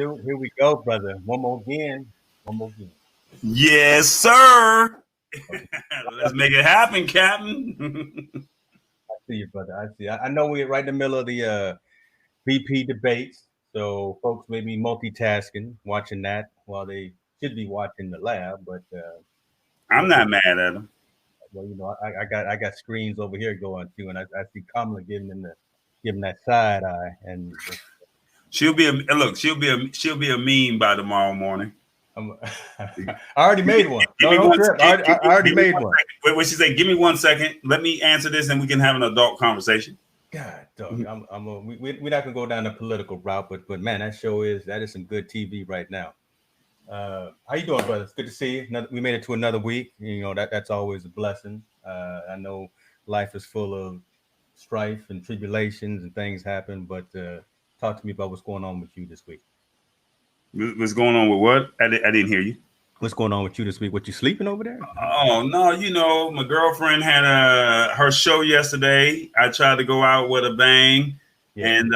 Here we go, brother. One more again. One more again. Yes, sir. Let's make it happen, Captain. I see you, brother. I see. I know we're right in the middle of the VP debates, so folks may be multitasking, watching that while they should be watching the lab. But I'm not mad at him. well, I got screens over here going too, and I see Kamala giving that side eye, and She'll be a meme by tomorrow morning. I already made one. No trip. I already made one. What she said? Give me 1 second. Let me answer this, and we can have an adult conversation. God, dog. We're not gonna go down the political route, but man, that is some good TV right now. How you doing, brother? It's good to see you. We made it to another week. You know that's always a blessing. I know life is full of strife and tribulations and things happen, but talk to me about what's going on with you this week. What's going on with what? I didn't hear you. What's going on with you this week? What, you sleeping over there? Oh no, my girlfriend had her show yesterday. I tried to go out with a bang, and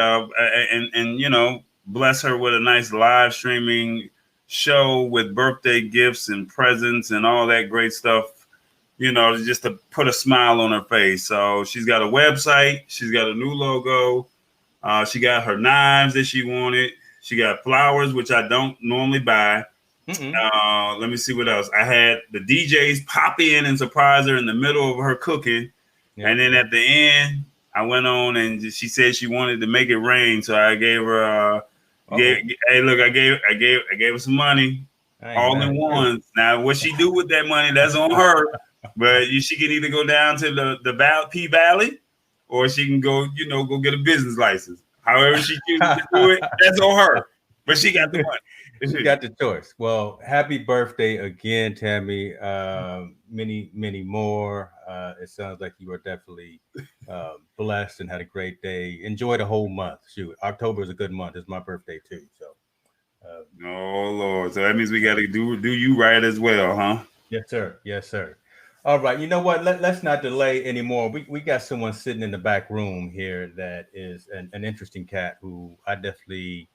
bless her with a nice live streaming show with birthday gifts and presents and all that great stuff. Just to put a smile on her face. So she's got a website. She's got a new logo. She got her knives that she wanted. She got flowers, which I don't normally buy. Let me see what else. I had the DJs pop in and surprise her in the middle of her cooking. Yeah. And then at the end, I went on and she said she wanted to make it rain. So I gave her, I gave her some money all in one. Now, what she do with that money, that's on her. But she can either go down to the P Valley or she can go get a business license. However she chooses to do it, that's on her. But she got the money. She got the choice. Well, happy birthday again, Tammy. Many, many more. It sounds like you were definitely blessed and had a great day. Enjoy the whole month. Shoot, October is a good month. It's my birthday too. So. Oh Lord! So that means we got to do you right as well, huh? Yes, sir. Yes, sir. All right. You know what? Let's not delay anymore. We got someone sitting in the back room here that is an interesting cat who I definitely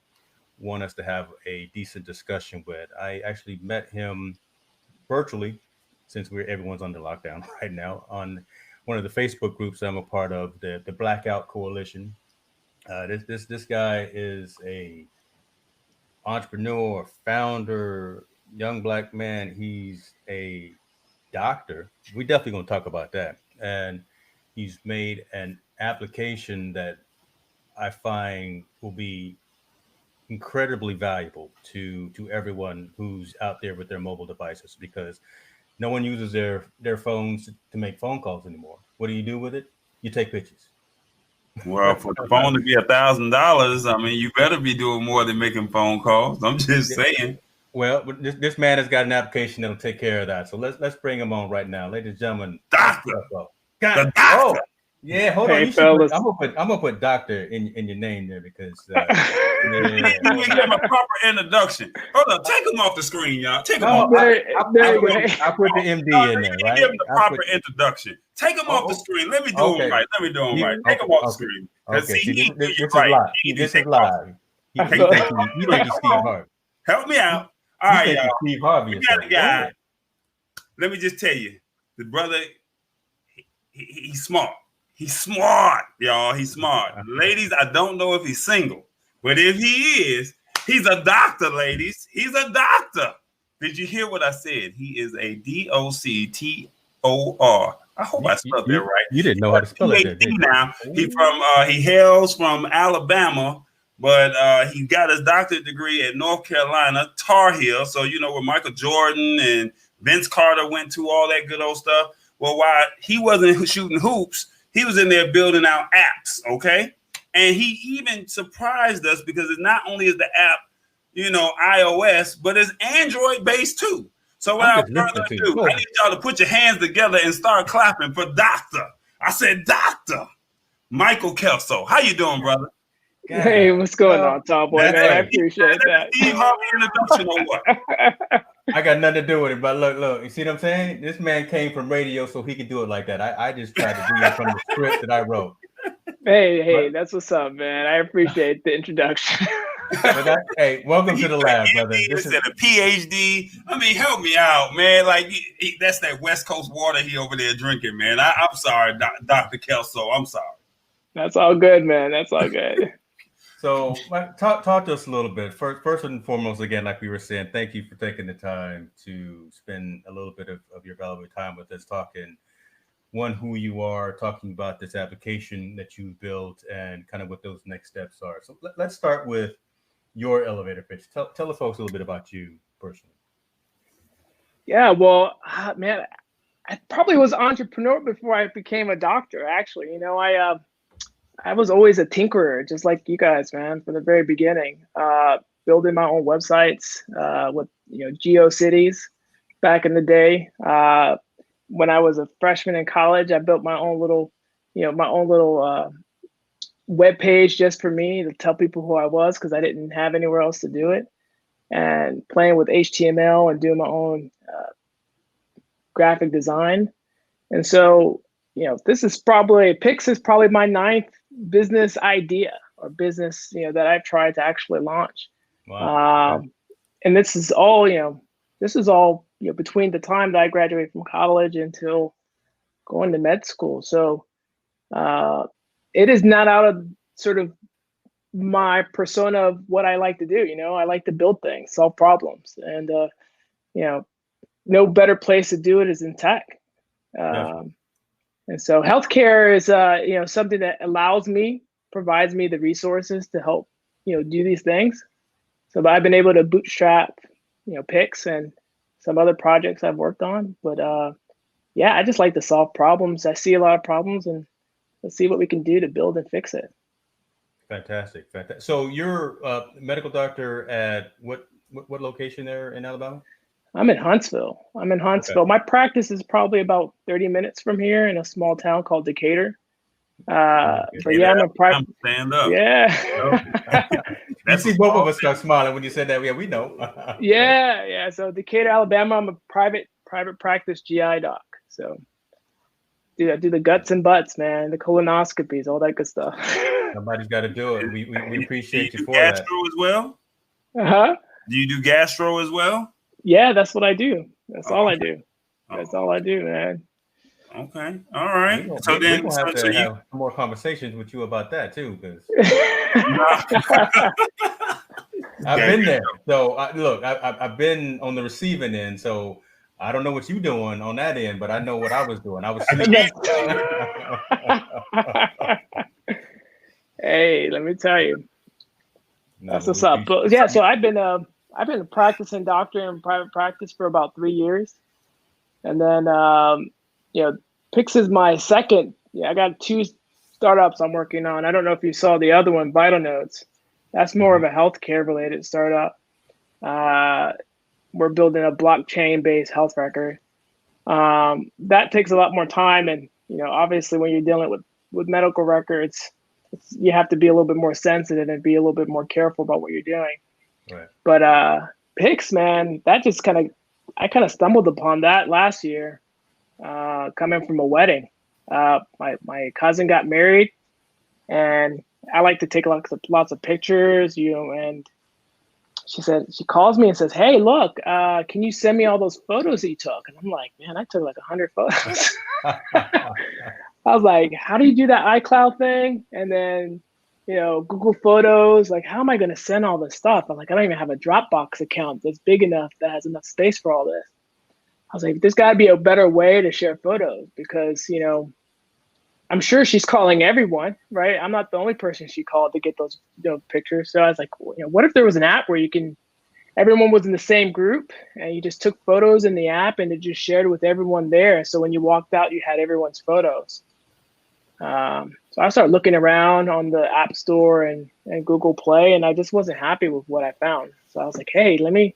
want us to have a decent discussion with. I actually met him virtually, since everyone's under lockdown right now, on one of the Facebook groups I'm a part of, the Blackout Coalition. This guy is a entrepreneur, founder, young black man. He's a doctor. We definitely gonna talk about that. And he's made an application that I find will be incredibly valuable to everyone who's out there with their mobile devices, because no one uses their phones to make phone calls anymore. What do you do with it? You take pictures. Well, for the phone to be $1,000, I mean, you better be doing more than making phone calls. I'm just saying. Well, this man has got an application that'll take care of that. So let's bring him on right now, ladies and gentlemen. Doctor. The doctor. Oh, yeah. Hold on. I'm gonna put doctor in your name there because you didn't give him a proper introduction. Hold on, take him off the screen, y'all. Take him off. I put the MD in there, right? Give him the proper introduction. Take him off the screen. Let me do him right. Take him off the screen. Okay. This is live. You think he's Steve Harvey? Help me out. All right, y'all. Steve Harvey. We got a guy. Let me just tell you, the brother, he's smart. He's smart, y'all. He's smart. Ladies, I don't know if he's single, but if he is, he's a doctor, ladies. He's a doctor. Did you hear what I said? He is a DOCTOR. I hope I spelled that right. You didn't know how to spell it. Now he hails from Alabama, but he got his doctorate degree at North Carolina, Tar Heel. So where Michael Jordan and Vince Carter went to, all that good old stuff. Well, while he wasn't shooting hoops, he was in there building out apps, okay? And he even surprised us because it not only is the app, iOS, but it's Android-based too. So without further ado, I need y'all to put your hands together and start clapping for Doctor. I said Doctor Michael Kelso. How you doing, brother? God. Hey, what's going on, Tom Boy? Man, I appreciate that. Steve Harvey introduction or what? I got nothing to do with it, but look, you see what I'm saying? This man came from radio so he could do it like that. I just tried to do it from the script that I wrote. Hey, that's what's up, man. I appreciate the introduction. Hey, welcome to the lab, brother. This is a PhD. I mean, help me out, man. Like that's that West Coast water he over there drinking, man. I'm sorry, Dr. Kelso. I'm sorry. That's all good, man. That's all good. So talk to us a little bit. First and foremost, again, like we were saying, thank you for taking the time to spend a little bit of your valuable time with us, talking who you are, talking about this application that you built, and kind of what those next steps are. So let's start with your elevator pitch. Tell the folks a little bit about you personally. Yeah, well, man, I probably was an entrepreneur before I became a doctor. Actually, I was always a tinkerer, just like you guys, man, from the very beginning. Building my own websites with GeoCities back in the day. When I was a freshman in college, I built my own little web page just for me to tell people who I was because I didn't have anywhere else to do it. And playing with HTML and doing my own graphic design. And so, Pixz is probably my 9th business idea or business, that I've tried to actually launch. Wow. And this is all between the time that I graduated from college until going to med school. So it is not out of sort of my persona of what I like to do. I like to build things, solve problems, and no better place to do it is in tech. And so healthcare is something that provides me the resources to help do these things. So I've been able to bootstrap Pixz and some other projects I've worked on. But I just like to solve problems. I see a lot of problems, and let's see what we can do to build and fix it. Fantastic. So you're a medical doctor at what location there in Alabama? I'm in Huntsville. Okay. My practice is probably about 30 minutes from here in a small town called Decatur. But yeah, I'm a private. Stand up. Yeah. You see both of us start smiling when you said that. Yeah, we know. Yeah. So Decatur, Alabama. I'm a private practice GI doc. So I do the guts and butts, man, the colonoscopies, all that good stuff. Somebody's got to do it. We appreciate you for that. Gastro as well? Uh-huh. Do you do gastro as well? Yeah, that's what I do. That's all I do. That's all I do, man. Okay. All right. So then we'll have to have more conversations with you about that too, because I've been there. So I've been on the receiving end. So I don't know what you're doing on that end, but I know what I was doing. I was sleeping. Hey, let me tell you. That's what's up. But yeah, so I've been a practicing doctor in private practice for about 3 years. And then, Pixz is my second. Yeah, I got 2 startups I'm working on. I don't know if you saw the other one, Vital Notes. That's more of a healthcare related startup. We're building a blockchain-based health record. That takes a lot more time. And, obviously when you're dealing with medical records, you have to be a little bit more sensitive and be a little bit more careful about what you're doing. Right. But Pixz, man, that just I kind of stumbled upon that last year, coming from a wedding. My cousin got married, and I like to take lots of pictures, and she calls me and says, "Hey, look, can you send me all those photos that you took?" And I'm like, man, I took like 100 photos. I was like, how do you do that iCloud thing? And then, Google Photos, like, how am I going to send all this stuff? I'm like, I don't even have a Dropbox account that's big enough that has enough space for all this. I was like, there's got to be a better way to share photos because, I'm sure she's calling everyone, right? I'm not the only person she called to get those pictures. So I was like, what if there was an app where everyone was in the same group and you just took photos in the app and it just shared with everyone there. So when you walked out, you had everyone's photos. So I started looking around on the App Store and Google Play, and I just wasn't happy with what I found. So I was like, hey, let me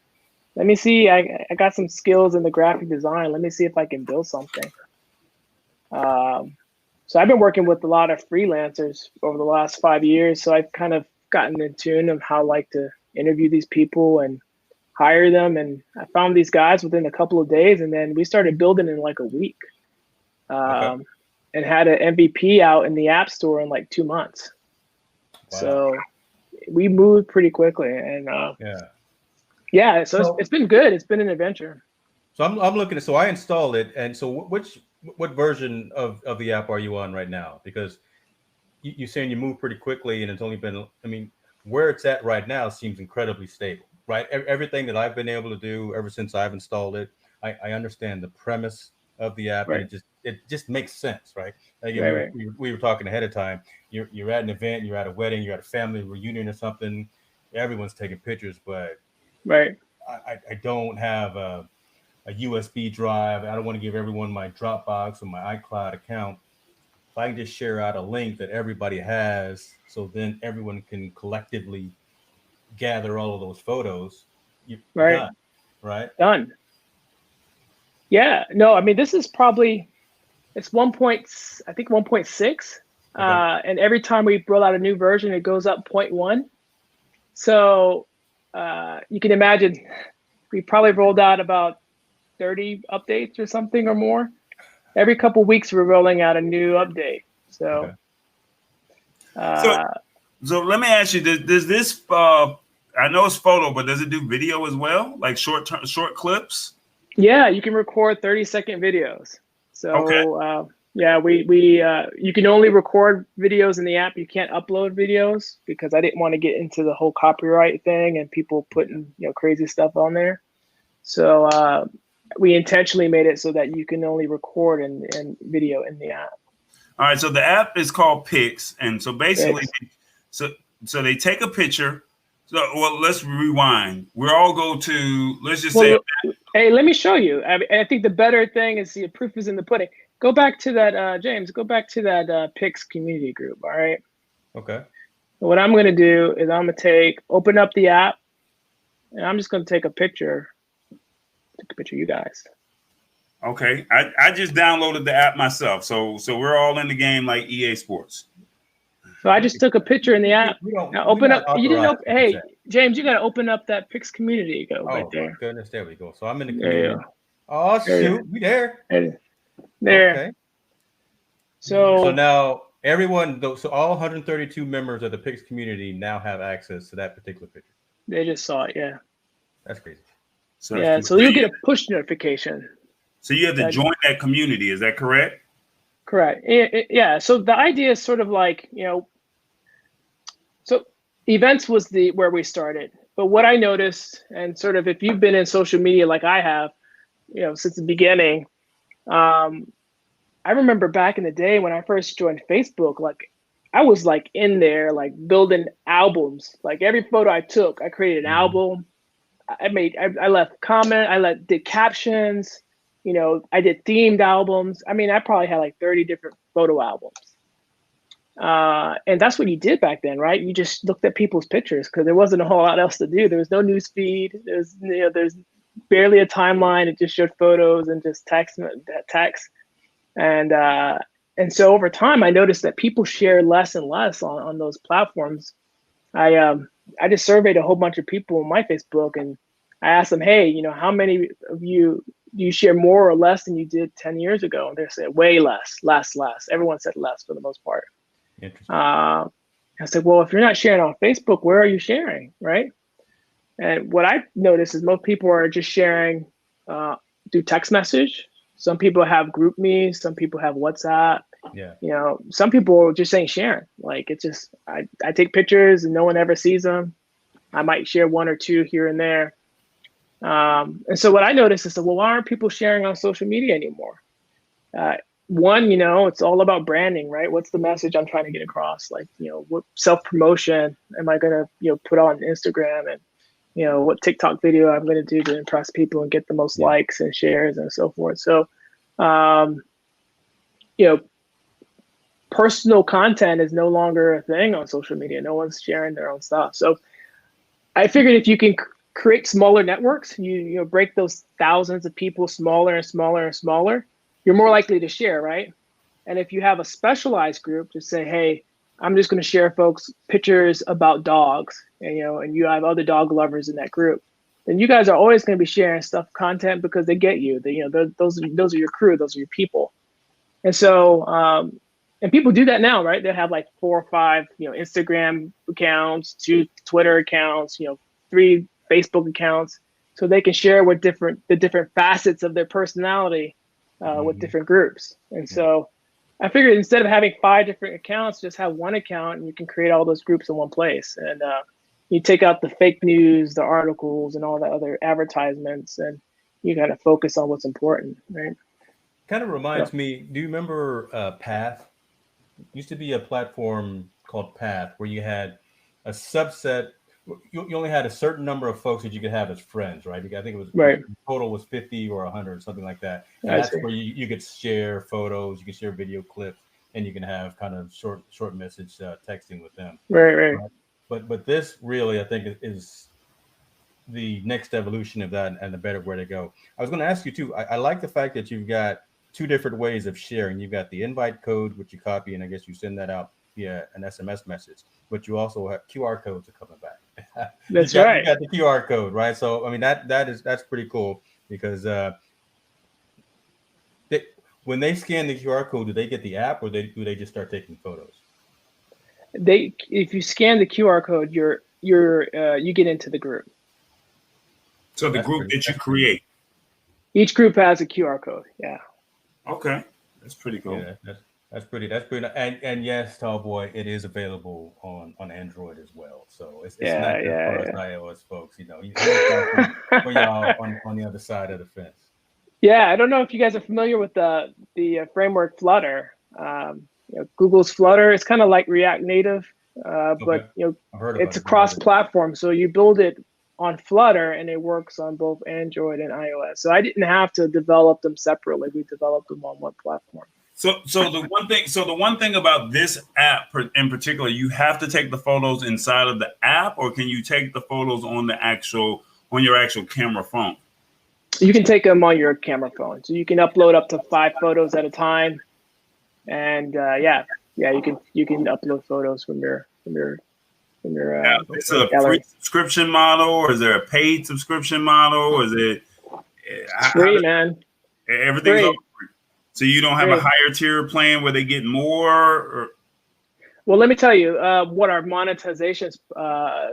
see. I got some skills in the graphic design. Let me see if I can build something. So I've been working with a lot of freelancers over the last 5 years. So I've kind of gotten in tune of how I like to interview these people and hire them. And I found these guys within a couple of days, and then we started building in like a week. And had an MVP out in the App Store in like 2 months. Wow. So we moved pretty quickly, and yeah, so it's been good. It's been an adventure. So I'm looking at, so I installed it, and so what version of the app are you on right now? Because you're saying you move pretty quickly, and it's only been, I mean, where it's at right now seems incredibly stable, right? Everything that I've been able to do ever since I've installed it, I understand the premise of the app, Right. and it just makes sense, right? Like Right. we were talking ahead of time. You're at an event, you're at a wedding, you're at a family reunion or something. Everyone's taking pictures, but Right. I don't have a USB drive. I don't want to give everyone my Dropbox or my iCloud account. If I can just share out a link that everybody has, so then everyone can collectively gather all of those photos, you're Right. done, right? Done. Yeah. No, I mean, this is probably, it's 1.6. And every time we roll out a new version, it goes up 0.1. So you can imagine we probably rolled out about 30 updates or something or more. Every couple of weeks, we're rolling out a new update. So, so let me ask you: does this? I know it's photo, but does it do video as well, like short clips? Yeah, you can record 30-second videos. So yeah, we you can only record videos in the app. You can't upload videos because I didn't want to get into the whole copyright thing and people putting crazy stuff on there. So we intentionally made it so that you can only record and video in the app. All right, so the app is called Pixz, and so basically, so they take a picture. So well, let's rewind. We all go to, let's just say. Hey, let me show you. I think the better thing is the proof is in the pudding. Go back to that, James. Go back to that Pixz community group. All right. Okay. So what I'm going to do is I'm going to open up the app, and I'm just going to take a picture. Take a picture of you guys. Okay, I just downloaded the app myself, so we're all in the game like EA Sports. So I just took a picture in the app. Now open up. You didn't open. Hey, James, you got to open up that Pixz community. Go right there. Oh goodness, there we go. So I'm in the community. Oh shoot, we there. There. Okay. So now everyone, so all 132 members of the Pixz community now have access to that particular picture. They just saw it. Yeah. That's crazy. So you'll get a push notification. So you have to join that community. Is that correct? Correct. Yeah. So the idea is sort of like, so events was where we started. But what I noticed, and sort of if you've been in social media like I have, since the beginning, I remember back in the day when I first joined Facebook, like I was like in there, like building albums. Like every photo I took, I created an album. I left comment, did captions. I did themed albums. I mean, I probably had like 30 different photo albums. And that's what you did back then, right? You just looked at people's pictures because there wasn't a whole lot else to do. There was no news feed. There's barely a timeline. It just showed photos and just text. And so over time, I noticed that people share less and less on those platforms. I just surveyed a whole bunch of people on my Facebook, and I asked them, hey, how many of you do you share more or less than you did 10 years ago? And they said way less. Everyone said less for the most part. Interesting. I said, well, if you're not sharing on Facebook, where are you sharing, right? And what I noticed is most people are just sharing through text message. Some people have GroupMe. Some people have WhatsApp. Yeah. Some people are just saying sharing. Like it's just, I take pictures and no one ever sees them. I might share one or two here and there. And so what I noticed is, well, why aren't people sharing on social media anymore? One, it's all about branding, right? What's the message I'm trying to get across? Like, what self-promotion am I going to, put on Instagram, and, what TikTok video I'm going to do to impress people and get the most likes and shares and so forth. So, personal content is no longer a thing on social media. No one's sharing their own stuff. So I figured if you can create smaller networks, you break those thousands of people smaller and smaller and smaller, you're more likely to share, right? And if you have a specialized group to say, hey, I'm just going to share folks pictures about dogs, and you have other dog lovers in that group, then you guys are always going to be sharing content because they get you. Those are your crew, those are your people. And so And people do that now, right? They have like 4 or 5, Instagram accounts, 2 Twitter accounts, 3 Facebook accounts, so they can share with the different facets of their personality with different groups. And so I figured instead of having 5 different accounts, just have one account and you can create all those groups in one place. And you take out the fake news, the articles, and all the other advertisements, and you kind of focus on what's important, right? Kind of reminds me. Do you remember Path? Used to be a platform called Path where you had a subset. You only had a certain number of folks that you could have as friends, right? I think it was Right. total was 50 or 100, something like that. And I that's see. where you could share photos, you could share video clips, and you can have kind of short message texting with them. Right. But this really, I think, is the next evolution of that and the better way to go. I was going to ask you too. I like the fact that you've got 2 different ways of sharing. You've got the invite code, which you copy, and I guess you send that out via an SMS message. But you also have QR codes are coming back. That's You right. got the QR code, right? So I mean that's pretty cool because when they scan the QR code, do they get the app or do they just start taking photos? If you scan the QR code, you get into the group. So the group that you create. Each group has a QR code. Yeah. Okay, that's pretty cool. Yeah, that's pretty. And yes, Tallboy, it is available on Android as well. So it's not just for us iOS folks. He's for y'all on the other side of the fence. Yeah, I don't know if you guys are familiar with the framework Flutter. Google's Flutter. It's kind of like React Native, but it's a cross-platform. So you build it on Flutter and it works on both Android and iOS. So I didn't have to develop them separately. We developed them on one platform. So the one thing about this app in particular, you have to take the photos inside of the app, or can you take the photos on your actual camera phone? You can take them on your camera phone. So you can upload up to 5 photos at a time. And you can upload photos from your it's a free subscription model, or is there a paid subscription model, or is it free, man? Everything's free. So you don't have a higher tier plan where they get more? Or? Well, let me tell you what our monetization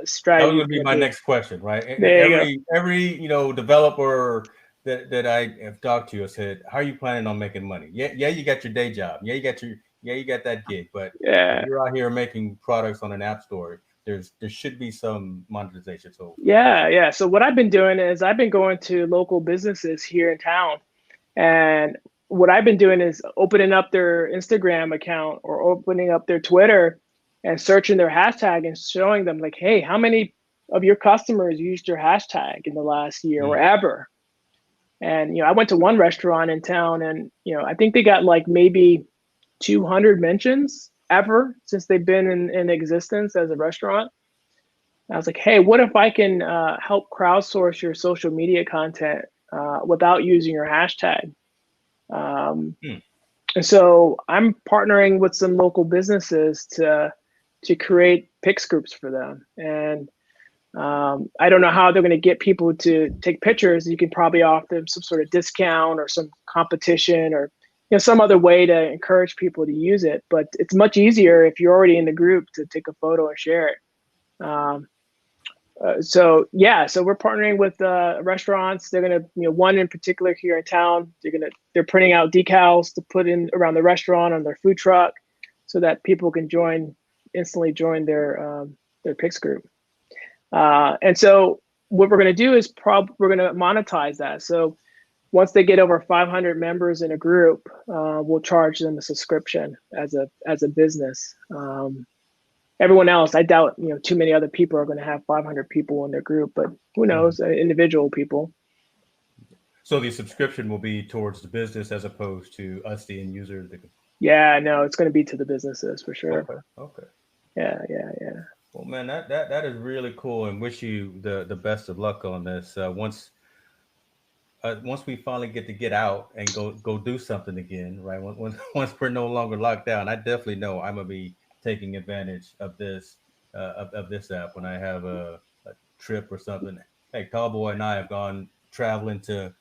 strategy. That would be my next question, right? Every developer that I have talked to has said, "How are you planning on making money?" Yeah, you got your day job. Yeah, you got that gig, but if you're out here making products on an app store, there should be some monetization. So So what I've been doing is I've been going to local businesses here in town, and what I've been doing is opening up their Instagram account or opening up their Twitter and searching their hashtag and showing them like, hey, how many of your customers used your hashtag in the last year or ever? And I went to one restaurant in town, and I think they got like maybe 200 mentions ever since they've been in existence as a restaurant. And I was like, hey, what if I can help crowdsource your social media content without using your hashtag? And so I'm partnering with some local businesses to create Pixz groups for them. And I don't know how they're going to get people to take pictures. You can probably offer them some sort of discount or some competition or some other way to encourage people to use it. But it's much easier if you're already in the group to take a photo and share it. So we're partnering with restaurants. They're gonna, one in particular here in town. They're printing out decals to put in around the restaurant on their food truck, so that people can instantly join their Pixz group. And so what we're gonna do is we're gonna monetize that. So once they get over 500 members in a group, we'll charge them a subscription as a business. Everyone else, I doubt, too many other people are going to have 500 people in their group, but who knows, individual people. So the subscription will be towards the business as opposed to us, the end user. Yeah, no, it's going to be to the businesses for sure. Okay. Yeah. Well, man, that is really cool, and wish you the best of luck on this. Once we finally get out and go do something again, right? Once we're no longer locked down, I definitely know I'm gonna be taking advantage of this of this app when I have a trip or something. Hey, Tallboy and I have gone traveling to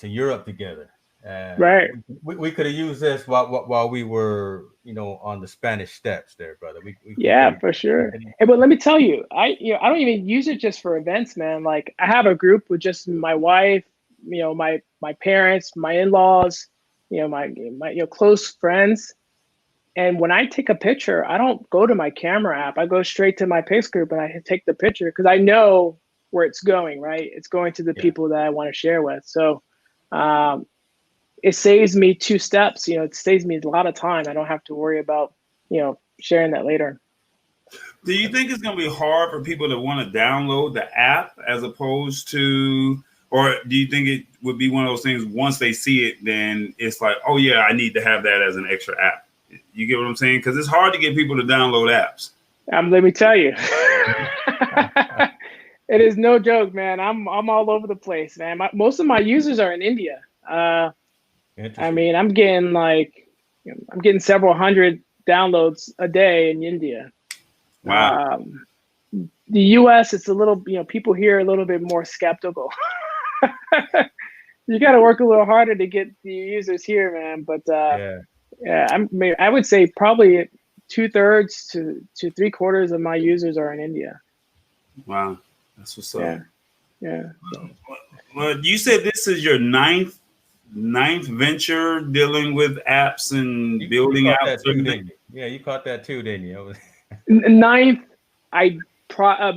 Europe together, And Right. we could have used this while we were, on the Spanish Steps there, brother. We could Yeah, have. for sure. Hey, but let me tell you, I don't even use it just for events, man. Like I have a group with just my wife, my parents, my in-laws, my close friends. And when I take a picture, I don't go to my camera app. I go straight to my Pixz group and I take the picture because I know where it's going, right? It's going to the Yeah. people that I want to share with. So um, it saves me two steps. It saves me a lot of time. I don't have to worry about, sharing that later. Do you think it's going to be hard for people to want to download the app as opposed to, or do you think it would be one of those things once they see it, then it's like, oh yeah, I need to have that as an extra app? You get what I'm saying? Because it's hard to get people to download apps. Let me tell you, it is no joke, man. I'm all over the place, man. Most of my users are in India. I Interesting. mean, I'm getting several hundred downloads a day in India. Wow. The US, it's a little, people here are a little bit more skeptical. You got to work a little harder to get the users here, man. But Yeah. yeah, I would say probably 2/3 to 3/4 of my users are in India. Wow. That's what's up. Yeah. Yeah. Well, you said this is your ninth venture dealing with apps and You building caught out that too, certain didn't things. you? Yeah, you caught that too, didn't you? Ninth,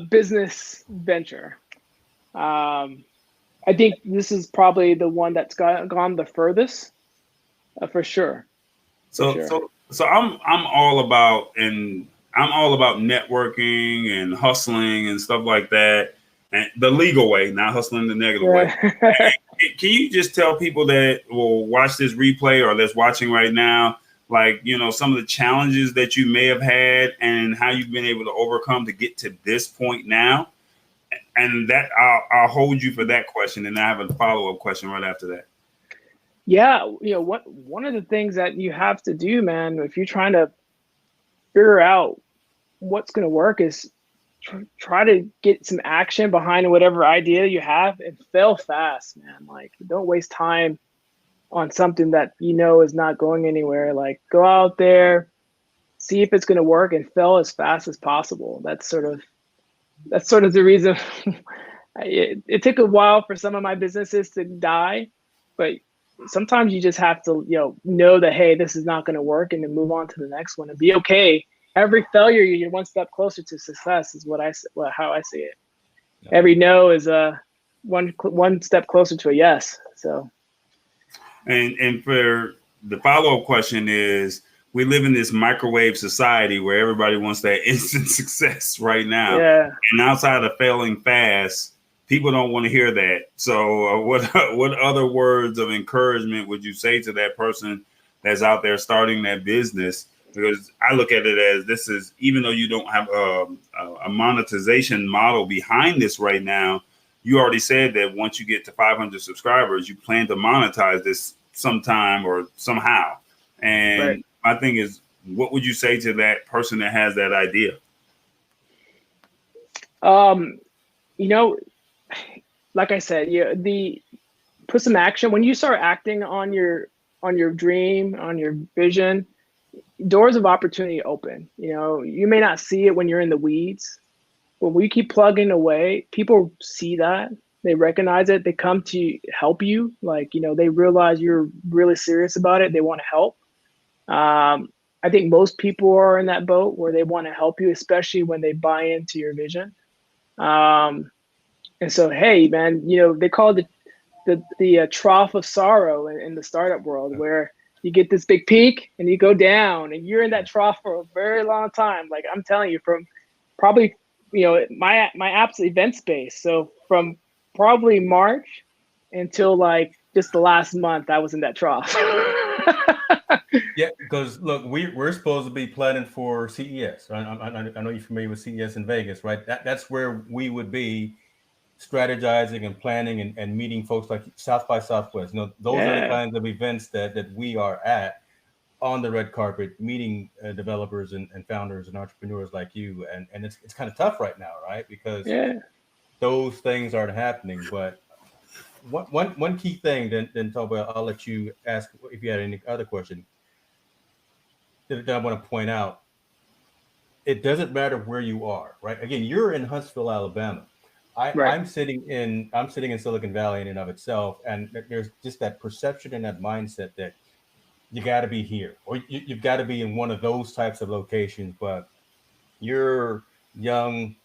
business venture. I think this is probably the one that's gone the furthest, for sure. So I'm all about networking and hustling and stuff like that, and the legal way, not hustling the negative way. Yeah. Can you just tell people that will watch this replay or that's watching right now, like, some of the challenges that you may have had and how you've been able to overcome to get to this point now? And that I'll hold you for that question, and I have a follow-up question right after that. Yeah, one of the things that you have to do, man, if you're trying to figure out what's going to work is try to get some action behind whatever idea you have and fail fast, man. Like, don't waste time on something that is not going anywhere. Like, go out there, see if it's going to work, and fail as fast as possible. That's sort of the reason. It took a while for some of my businesses to die, but sometimes you just have to know that, hey, this is not going to work, and then move on to the next one and be okay. Every failure, you're one step closer to success, is how I see it. Every no is one step closer to a yes. So, and for the follow-up question is, we live in this microwave society where everybody wants that instant success right now. yeah. And outside of failing fast, people don't want to hear that. So what other words of encouragement would you say to that person that's out there starting that business? Because I look at it as, this is, even though you don't have a monetization model behind this right now, you already said that once you get to 500 subscribers, you plan to monetize this sometime or somehow. And Right. my thing is, what would you say to that person that has that idea? Like I said, put some action. When you start acting on your dream, on your vision, doors of opportunity open. You may not see it when you're in the weeds, but when you keep plugging away, people see that, they recognize it, they come to help you. Like, they realize you're really serious about it, they want to help. I think most people are in that boat where they want to help you, especially when they buy into your vision. And so, hey, man, they call it the trough of sorrow in the startup world, where you get this big peak and you go down, and you're in that trough for a very long time. Like, I'm telling you, from probably, my app's event space. So from probably March until like just the last month, I was in that trough. Yeah, because look, we're supposed to be planning for CES. Right? I know you're familiar with CES in Vegas, right? That's where we would be strategizing and planning and meeting folks like South by Southwest. Those are the Yeah. kinds of events that we are at on the red carpet, meeting developers and founders and entrepreneurs like you. And it's kind of tough right now, right? Because Yeah. those things aren't happening. But one key thing, then Toba, I'll let you ask if you had any other question that I want to point out. It doesn't matter where you are, right? Again, you're in Huntsville, Alabama. Right. I'm sitting in Silicon Valley in and of itself, and there's just that perception and that mindset that you got to be here, or you've got to be in one of those types of locations. But you're young,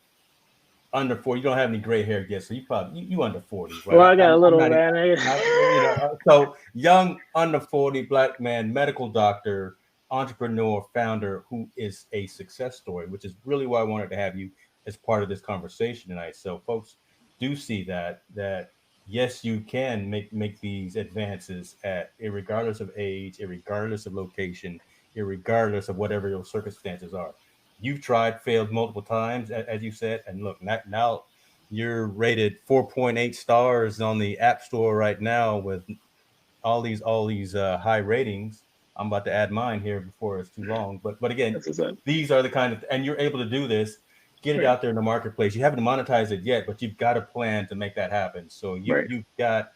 under 40. You don't have any gray hair yet, so you under 40, right? Well, I got a I'm little, not, man. so young, under 40, black man, medical doctor, entrepreneur, founder, who is a success story, which is really why I wanted to have you as part of this conversation tonight. So folks do see that yes, you can make these advances at regardless of age, regardless of location, regardless of whatever your circumstances are. You've tried, failed multiple times, as you said, and look, now you're rated 4.8 stars on the App Store right now with all these high ratings. I'm about to add mine here before it's too long, but again, these are the kind of, and you're able to do this, get it out there in the marketplace. You haven't monetized it yet, but you've got a plan to make that happen. So you've got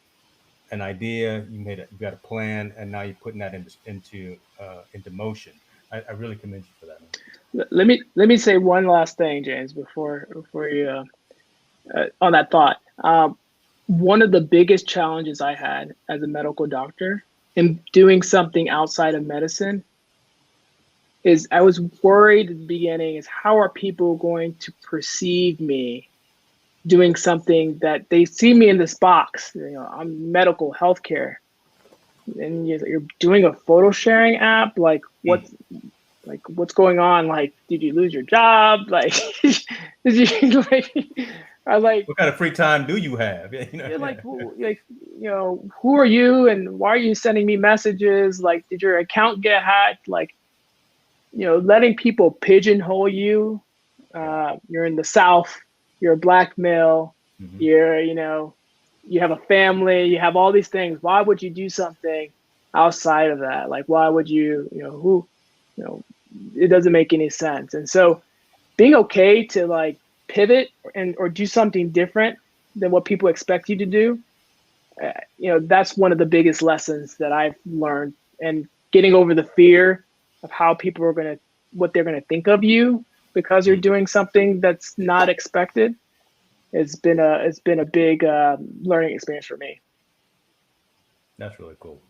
an idea, you got a plan, and now you're putting that into motion. I really commend you for that, man. Let me say one last thing, James, before you on that thought. One of the biggest challenges I had as a medical doctor in doing something outside of medicine is I was worried at the beginning is how are people going to perceive me doing something that they see me in this box. I'm medical healthcare, and you're doing a photo sharing app. Like what's going on? Like, did you lose your job? Like, did you what kind of free time do you have? Who are you and why are you sending me messages? Like, did your account get hacked? Like, letting people pigeonhole you. You're in the South, you're a black male, you have a family, you have all these things. Why would you do something outside of that? Like, why would you, it doesn't make any sense. And so being okay to like pivot or do something different than what people expect you to do, that's one of the biggest lessons that I've learned, and getting over the fear of how people are what they're going to think of you because you're doing something that's not expected. It's been a big learning experience for me. That's really cool.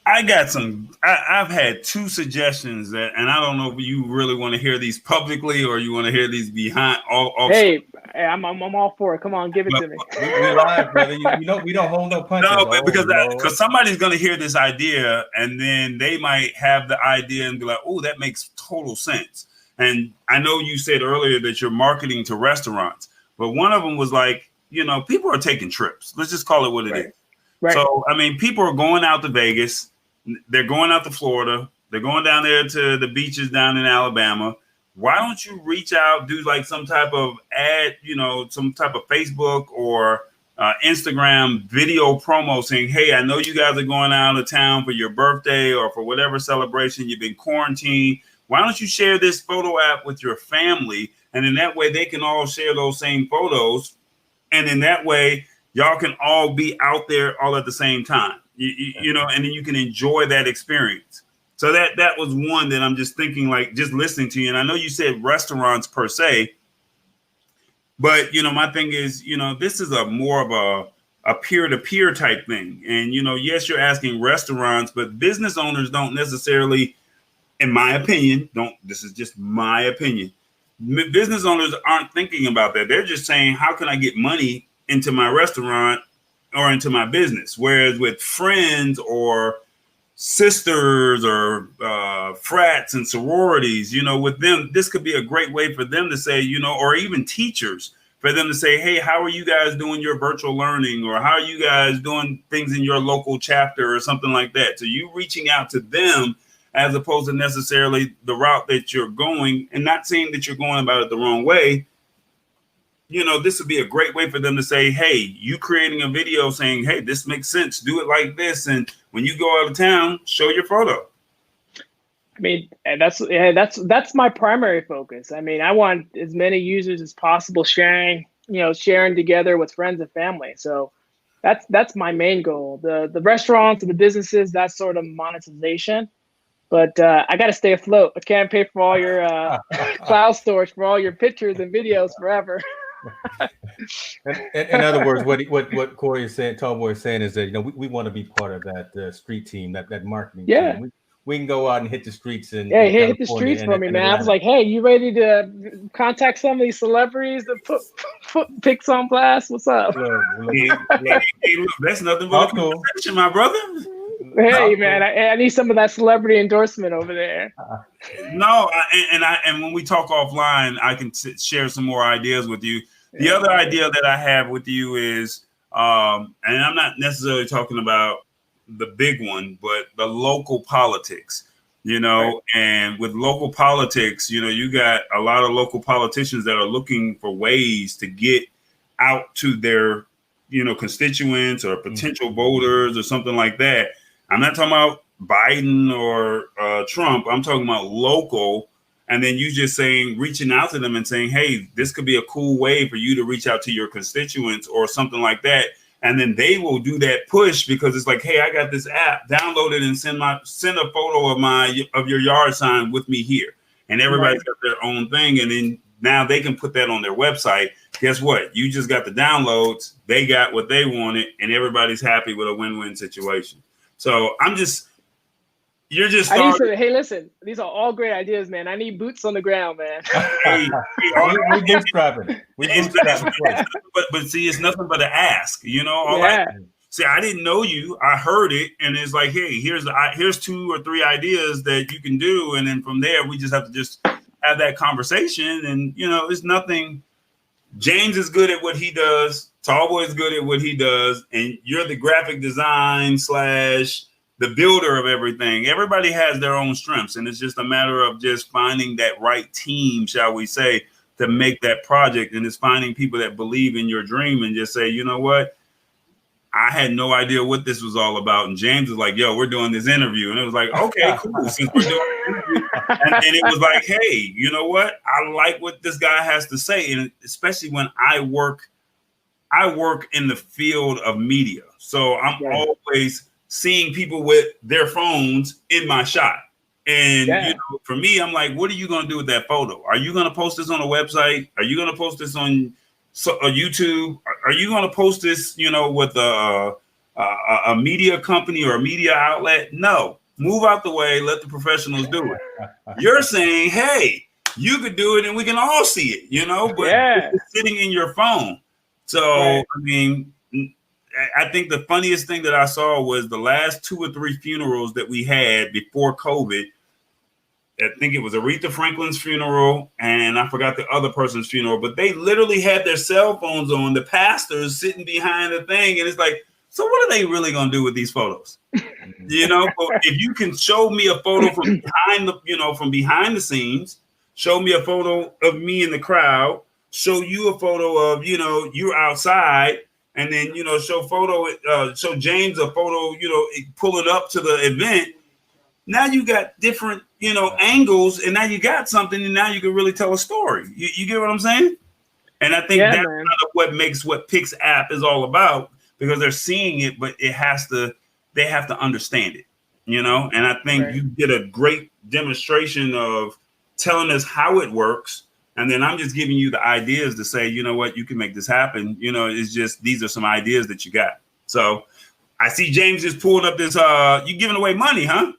I've had two suggestions and I don't know if you really want to hear these publicly or you want to hear these behind all. Hey, I'm all for it. Come on, give it to me. We're live, brother. We don't hold no punches. No, because somebody's going to hear this idea and then they might have the idea and be like, oh, that makes total sense. And I know you said earlier that you're marketing to restaurants, but one of them was like, people are taking trips. Let's just call it what it is. Right. So, people are going out to Vegas. They're going out to Florida. They're going down there to the beaches down in Alabama. Why don't you reach out, do like some type of ad, some type of Facebook or Instagram video promo saying, hey, I know you guys are going out of town for your birthday or for whatever celebration. You've been quarantined. Why don't you share this photo app with your family? And in that way, they can all share those same photos. And in that way, y'all can all be out there all at the same time, and then you can enjoy that experience. So that was one that I'm just thinking, like, just listening to you. And I know you said restaurants per se, but, my thing is, this is a more of a peer-to-peer type thing. And, yes, you're asking restaurants, but business owners don't necessarily, in my opinion, this is just my opinion. Business owners aren't thinking about that. They're just saying, how can I get money into my restaurant or into my business? Whereas with friends or sisters or frats and sororities, with them, this could be a great way for them to say, or even teachers, for them to say, hey, how are you guys doing your virtual learning? Or how are you guys doing things in your local chapter or something like that? So you reaching out to them as opposed to necessarily the route that you're going, and not saying that you're going about it the wrong way. This would be a great way for them to say, hey, you creating a video saying, hey, this makes sense. Do it like this. And when you go out of town, show your photo. That's my primary focus. I want as many users as possible sharing together with friends and family. So that's my main goal. The restaurants and the businesses, that's sort of monetization. But I got to stay afloat. I can't pay for all your cloud storage for all your pictures and videos forever. In other words, what Corey is saying, Tallboy is saying is that we want to be part of that street team, that marketing Yeah. team. We can go out and hit the streets in Hit the California streets for me, and man. I was Atlanta. like, hey, you ready to contact some of these celebrities to put pics on blast? What's up? Hey, look, that's nothing but a conversation, my brother. Hey, man, I need some of that celebrity endorsement over there. No, and when we talk offline, I can share some more ideas with you. The other idea that I have with you is, and I'm not necessarily talking about the big one, but the local politics, and with local politics, you got a lot of local politicians that are looking for ways to get out to their, constituents or potential voters or something like that. I'm not talking about Biden or Trump. I'm talking about local. And then you just reaching out to them and saying, hey, this could be a cool way for you to reach out to your constituents or something like that. And then they will do that push because it's like, hey, I got this app, download it and send a photo of your yard sign with me here. And everybody's got their own thing. And then now they can put that on their website. Guess what? You just got the downloads. They got what they wanted and everybody's happy with a win-win situation. So you're just starting. Hey, listen, these are all great ideas, man. I need boots on the ground, man. We bootstrapping. But see, it's nothing but an ask, See, I didn't know you. I heard it, and it's like, hey, here's 2 or 3 ideas that you can do, and then from there, we just have to just have that conversation. And it's nothing. James is good at what he does. Tallboy is good at what he does, and you're the graphic design / the builder of everything. Everybody has their own strengths, and it's just a matter of just finding that right team, shall we say, to make that project. And it's finding people that believe in your dream and just say, you know what? I had no idea what this was all about. And James was like, yo, we're doing this interview. And it was like, okay, cool. Since we're doing an interview. And it was like, hey, you know what? I like what this guy has to say. And especially when I work in the field of media. So I'm always seeing people with their phones in my shot. And for me, I'm like, what are you going to do with that photo? Are you going to post this on a website? Are you going to post this on YouTube? Are you going to post this, with a media company or a media outlet? No, move out the way. Let the professionals do it. You're saying, hey, you could do it and we can all see it, but it's sitting in your phone. So, I think the funniest thing that I saw was the last 2 or 3 funerals that we had before COVID. I think it was Aretha Franklin's funeral, and I forgot the other person's funeral, but they literally had their cell phones on, the pastors sitting behind the thing. And it's like, so what are they really going to do with these photos? But if you can show me a photo from behind the scenes, show me a photo of me in the crowd, show you a photo of, you're outside, and then, show James a photo, pulling up to the event. Now you got different, angles, and now you got something, and now you can really tell a story. You get what I'm saying? And I think that's kind of what makes what Pixz app is all about, because they're seeing it, but they have to understand it, And I think you did a great demonstration of telling us how it works. And then I'm just giving you the ideas to say, you know what, you can make this happen. It's just, these are some ideas that you got. So I see James just pulling up this, you giving away money, huh?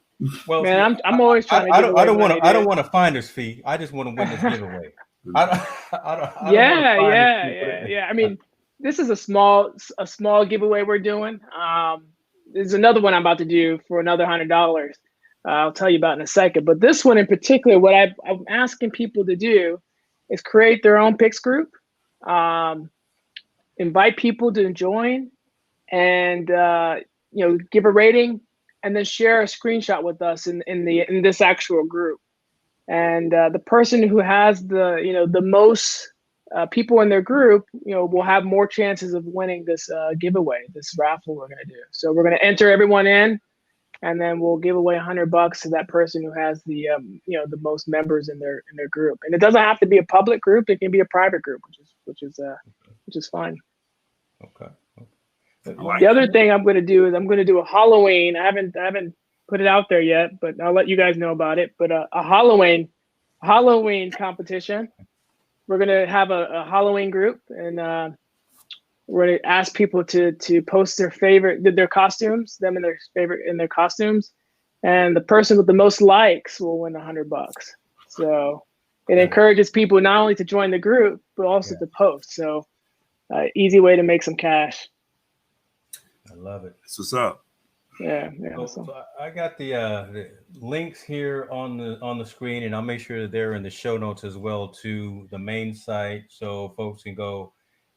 Well, man, I'm always trying to. I don't want a finder's fee. I just want to win this giveaway. Yeah. I mean, this is a small giveaway we're doing. There's another one I'm about to do for another $100. I'll tell you about in a second. But this one in particular, what I'm asking people to do is create their own Pixz group, invite people to join, and give a rating, and then share a screenshot with us in this actual group. And the person who has the most people in their group, will have more chances of winning this giveaway, this raffle we're gonna do. So we're gonna enter everyone in, and then we'll give away $100 to that person who has the the most members in their group. And it doesn't have to be a public group; it can be a private group, which is fine. Okay. The other thing I'm going to do is I'm going to do a Halloween. I haven't put it out there yet, but I'll let you guys know about it. But a Halloween competition. We're going to have a Halloween group, and we're going to ask people to post their costumes, them in their costumes, and the person with the most likes will win $100. So it encourages people not only to join the group but also to post. So easy way to make some cash. I love it. That's what's up. Yeah. So I got the links here on the screen, and I'll make sure that they're in the show notes as well to the main site, so folks can go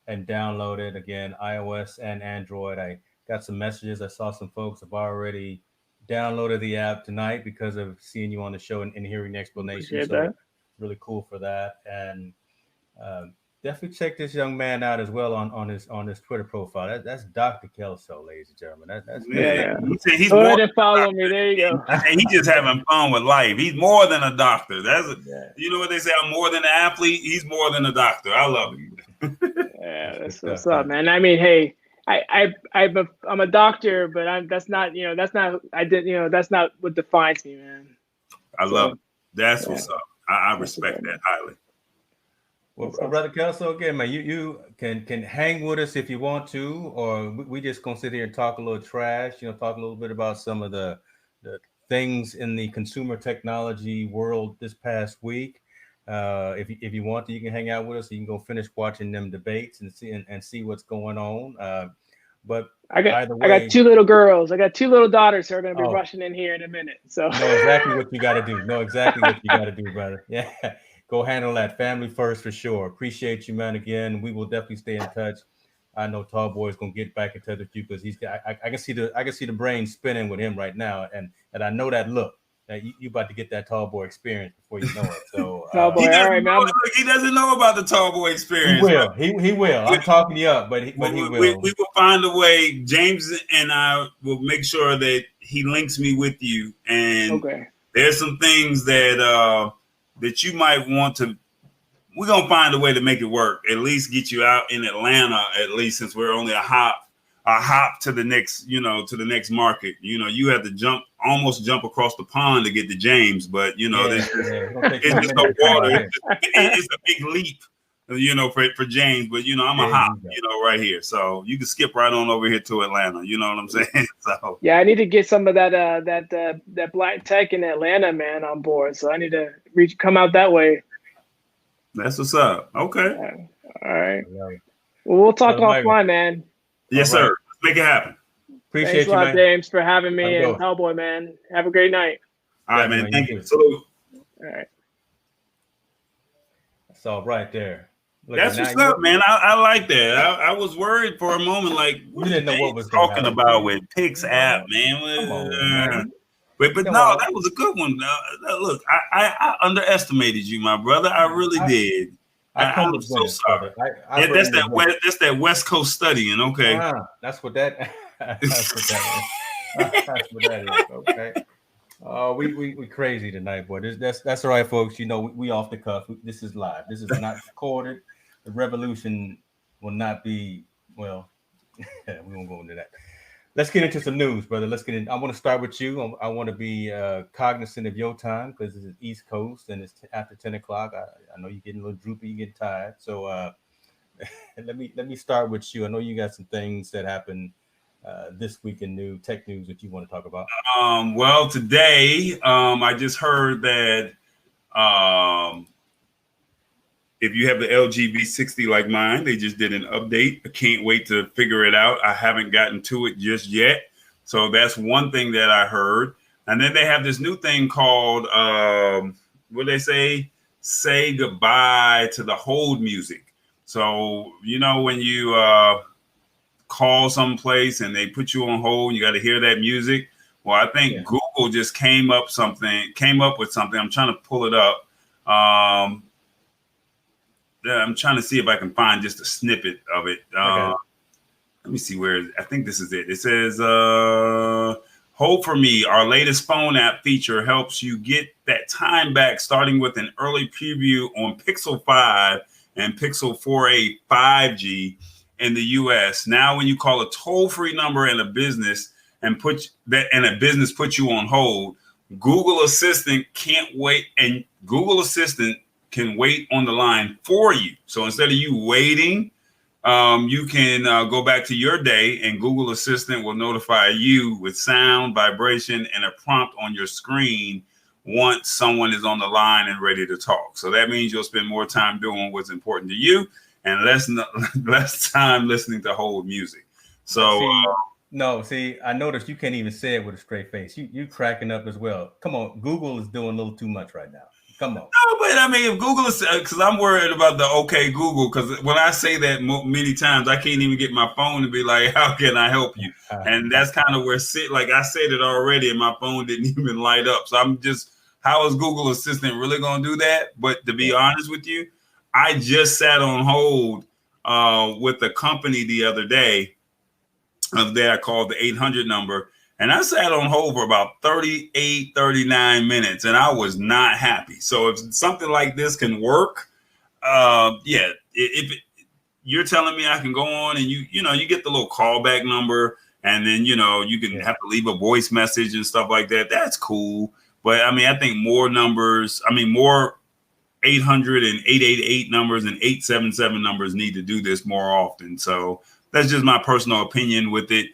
and download it. Again, iOS and Android. I got some messages. I saw some folks have already downloaded the app tonight because of seeing you on the show and hearing the explanation. Appreciate so that. Really cool for that. And definitely check this young man out as well on his Twitter profile. That's Dr. Kelso, ladies and gentlemen. That's He's go more ahead and follow me. There you go. He's just having fun with life. He's more than a doctor. You know what they say? I'm more than an athlete. He's more than a doctor. I love him. Yeah, that's what's up, man. I mean, hey, I'm a doctor, but that's not what defines me, man. I love it. That's what's up. I respect that highly. Well, Brother Kelso, again, man, you can hang with us if you want to, or we just gonna sit here and talk a little trash, talk a little bit about some of the things in the consumer technology world this past week. If you want to, you can hang out with us. You can go finish watching them debates and see what's going on. But I got two little girls. I got two little daughters who are going to be rushing in here in a minute. So know exactly what you got to do. Know exactly what you got to do, brother. Yeah, go handle that. Family first for sure. Appreciate you, man. Again, we will definitely stay in touch. I know Tall Boy is going to get back in touch with you because I can see the brain spinning with him right now, and I know that look. That you about to get that Tall Boy experience before you know it. So Tall Boy, all right, man. He doesn't know about the Tall Boy experience. He will. I'm talking you up, but he will. We will find a way. James and I will make sure that he links me with you. And there's some things that you might want to. We're gonna find a way to make it work. At least get you out in Atlanta. At least since we're only a hop to the next market. You have to almost jump across the pond to get to James, but it's just no water. It's a big leap, for James. But I'm a hop, right here. So you can skip right on over here to Atlanta. You know what I'm saying? So yeah, I need to get some of that black tech in Atlanta, man, on board. So I need to come out that way. That's what's up. Okay. All right. Well, we'll talk offline, man. Yes, sir. Let's make it happen. Appreciate Thanks you, a lot, man. James, for having me, and Cowboy, man. Have a great night. All right, man. Thank you. Salute. All right. That's all right there. That's what's up, man. I like that. I was worried for a moment, like what you didn't know what was talking about with Pixz app, man. Come on, man. But no, that was a good one. Look, I underestimated you, my brother. I really did. I'm so sorry. That's that West Coast studying. Okay, that's what that. That's what that is. Okay. We crazy tonight, boy. That's all right, folks. We off the cuff. This is live. This is not recorded. The revolution will not be. Well, we won't go into that. Let's get into some news, brother. Let's get in. I want to start with you. I want to be cognizant of your time because this is East Coast and it's after 10 o'clock. I know you're getting a little droopy, you get tired. So let me start with you. I know you got some things that happened this week in tech news that you want to talk about. Well, today I just heard that if you have the LG V60 like mine, they just did an update. I can't wait to figure it out. I haven't gotten to it just yet. So that's one thing that I heard. And then they have this new thing called, what they say goodbye to the hold music. So, when you call someplace and they put you on hold, you got to hear that music. Well, I think Google just came up with something. I'm trying to pull it up. I'm trying to see if I can find just a snippet of it. Let me see I think this is it. It says, Hold for Me, our latest phone app feature helps you get that time back starting with an early preview on Pixel 5 and Pixel 4a 5G. in the U.S. Now, when you call a toll-free number in a business and a business puts you on hold, Google Assistant can't wait, and Google Assistant can wait on the line for you. So instead of you waiting, you can go back to your day, and Google Assistant will notify you with sound, vibration, and a prompt on your screen once someone is on the line and ready to talk. So that means you'll spend more time doing what's important to you and less time listening to hold music. So see, I noticed you can't even say it with a straight face. You cracking up as well. Come on, Google is doing a little too much right now. Come on. No, but I mean, if Google is, because I'm worried about the okay Google, because when I say that many times, I can't even get my phone to be like, how can I help you? And that's kind of where like I said it already, and my phone didn't even light up. So I'm just, how is Google Assistant really going to do that? But to be honest with you, I just sat on hold with a company the other day. I called the 800 number. And I sat on hold for about 38, 39 minutes, and I was not happy. So if something like this can work, if you're telling me I can go on and you get the little callback number, and then, you can have to leave a voice message and stuff like that. That's cool. But I mean, I think more 800 and 888 numbers and 877 numbers need to do this more often. So that's just my personal opinion with it.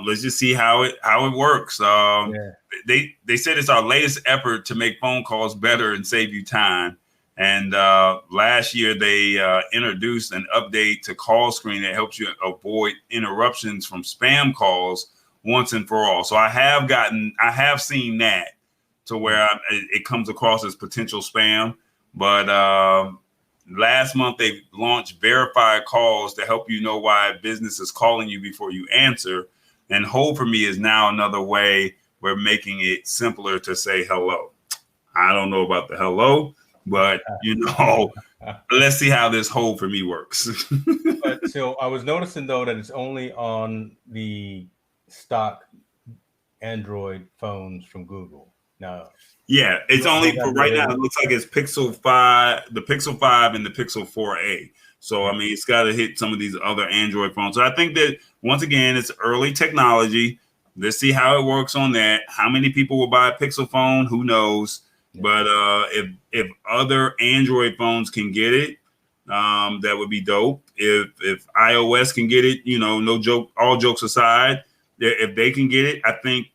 Let's just see how it works. They said it's our latest effort to make phone calls better and save you time. And last year they introduced an update to call screen that helps you avoid interruptions from spam calls once and for all. So I have seen that to where it comes across as potential spam. But last month they launched verified calls to help you know why a business is calling you before you answer. And Hold for Me is now another way we're making it simpler to say hello. I don't know about the hello, but let's see how this Hold for Me works. But so I was noticing though that it's only on the stock Android phones from Google. Now, yeah, it's only for right now. It looks like it's Pixel 5, the Pixel 5 and the Pixel 4a. So, I mean, it's got to hit some of these other Android phones. So I think that, once again, it's early technology. Let's see how it works on that. How many people will buy a Pixel phone? Who knows? Yeah. But if other Android phones can get it, that would be dope. If iOS can get it, no joke, all jokes aside, if they can get it, I think,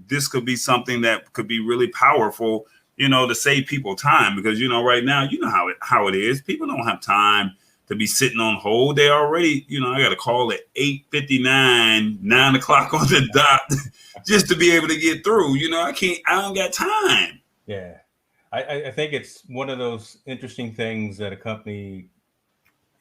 this could be something that could be really powerful, to save people time, because, right now, how it is. People don't have time to be sitting on hold. They already, I got to call at 8:59, 9 o'clock on the dot just to be able to get through. I don't got time. Yeah. I think it's one of those interesting things that a company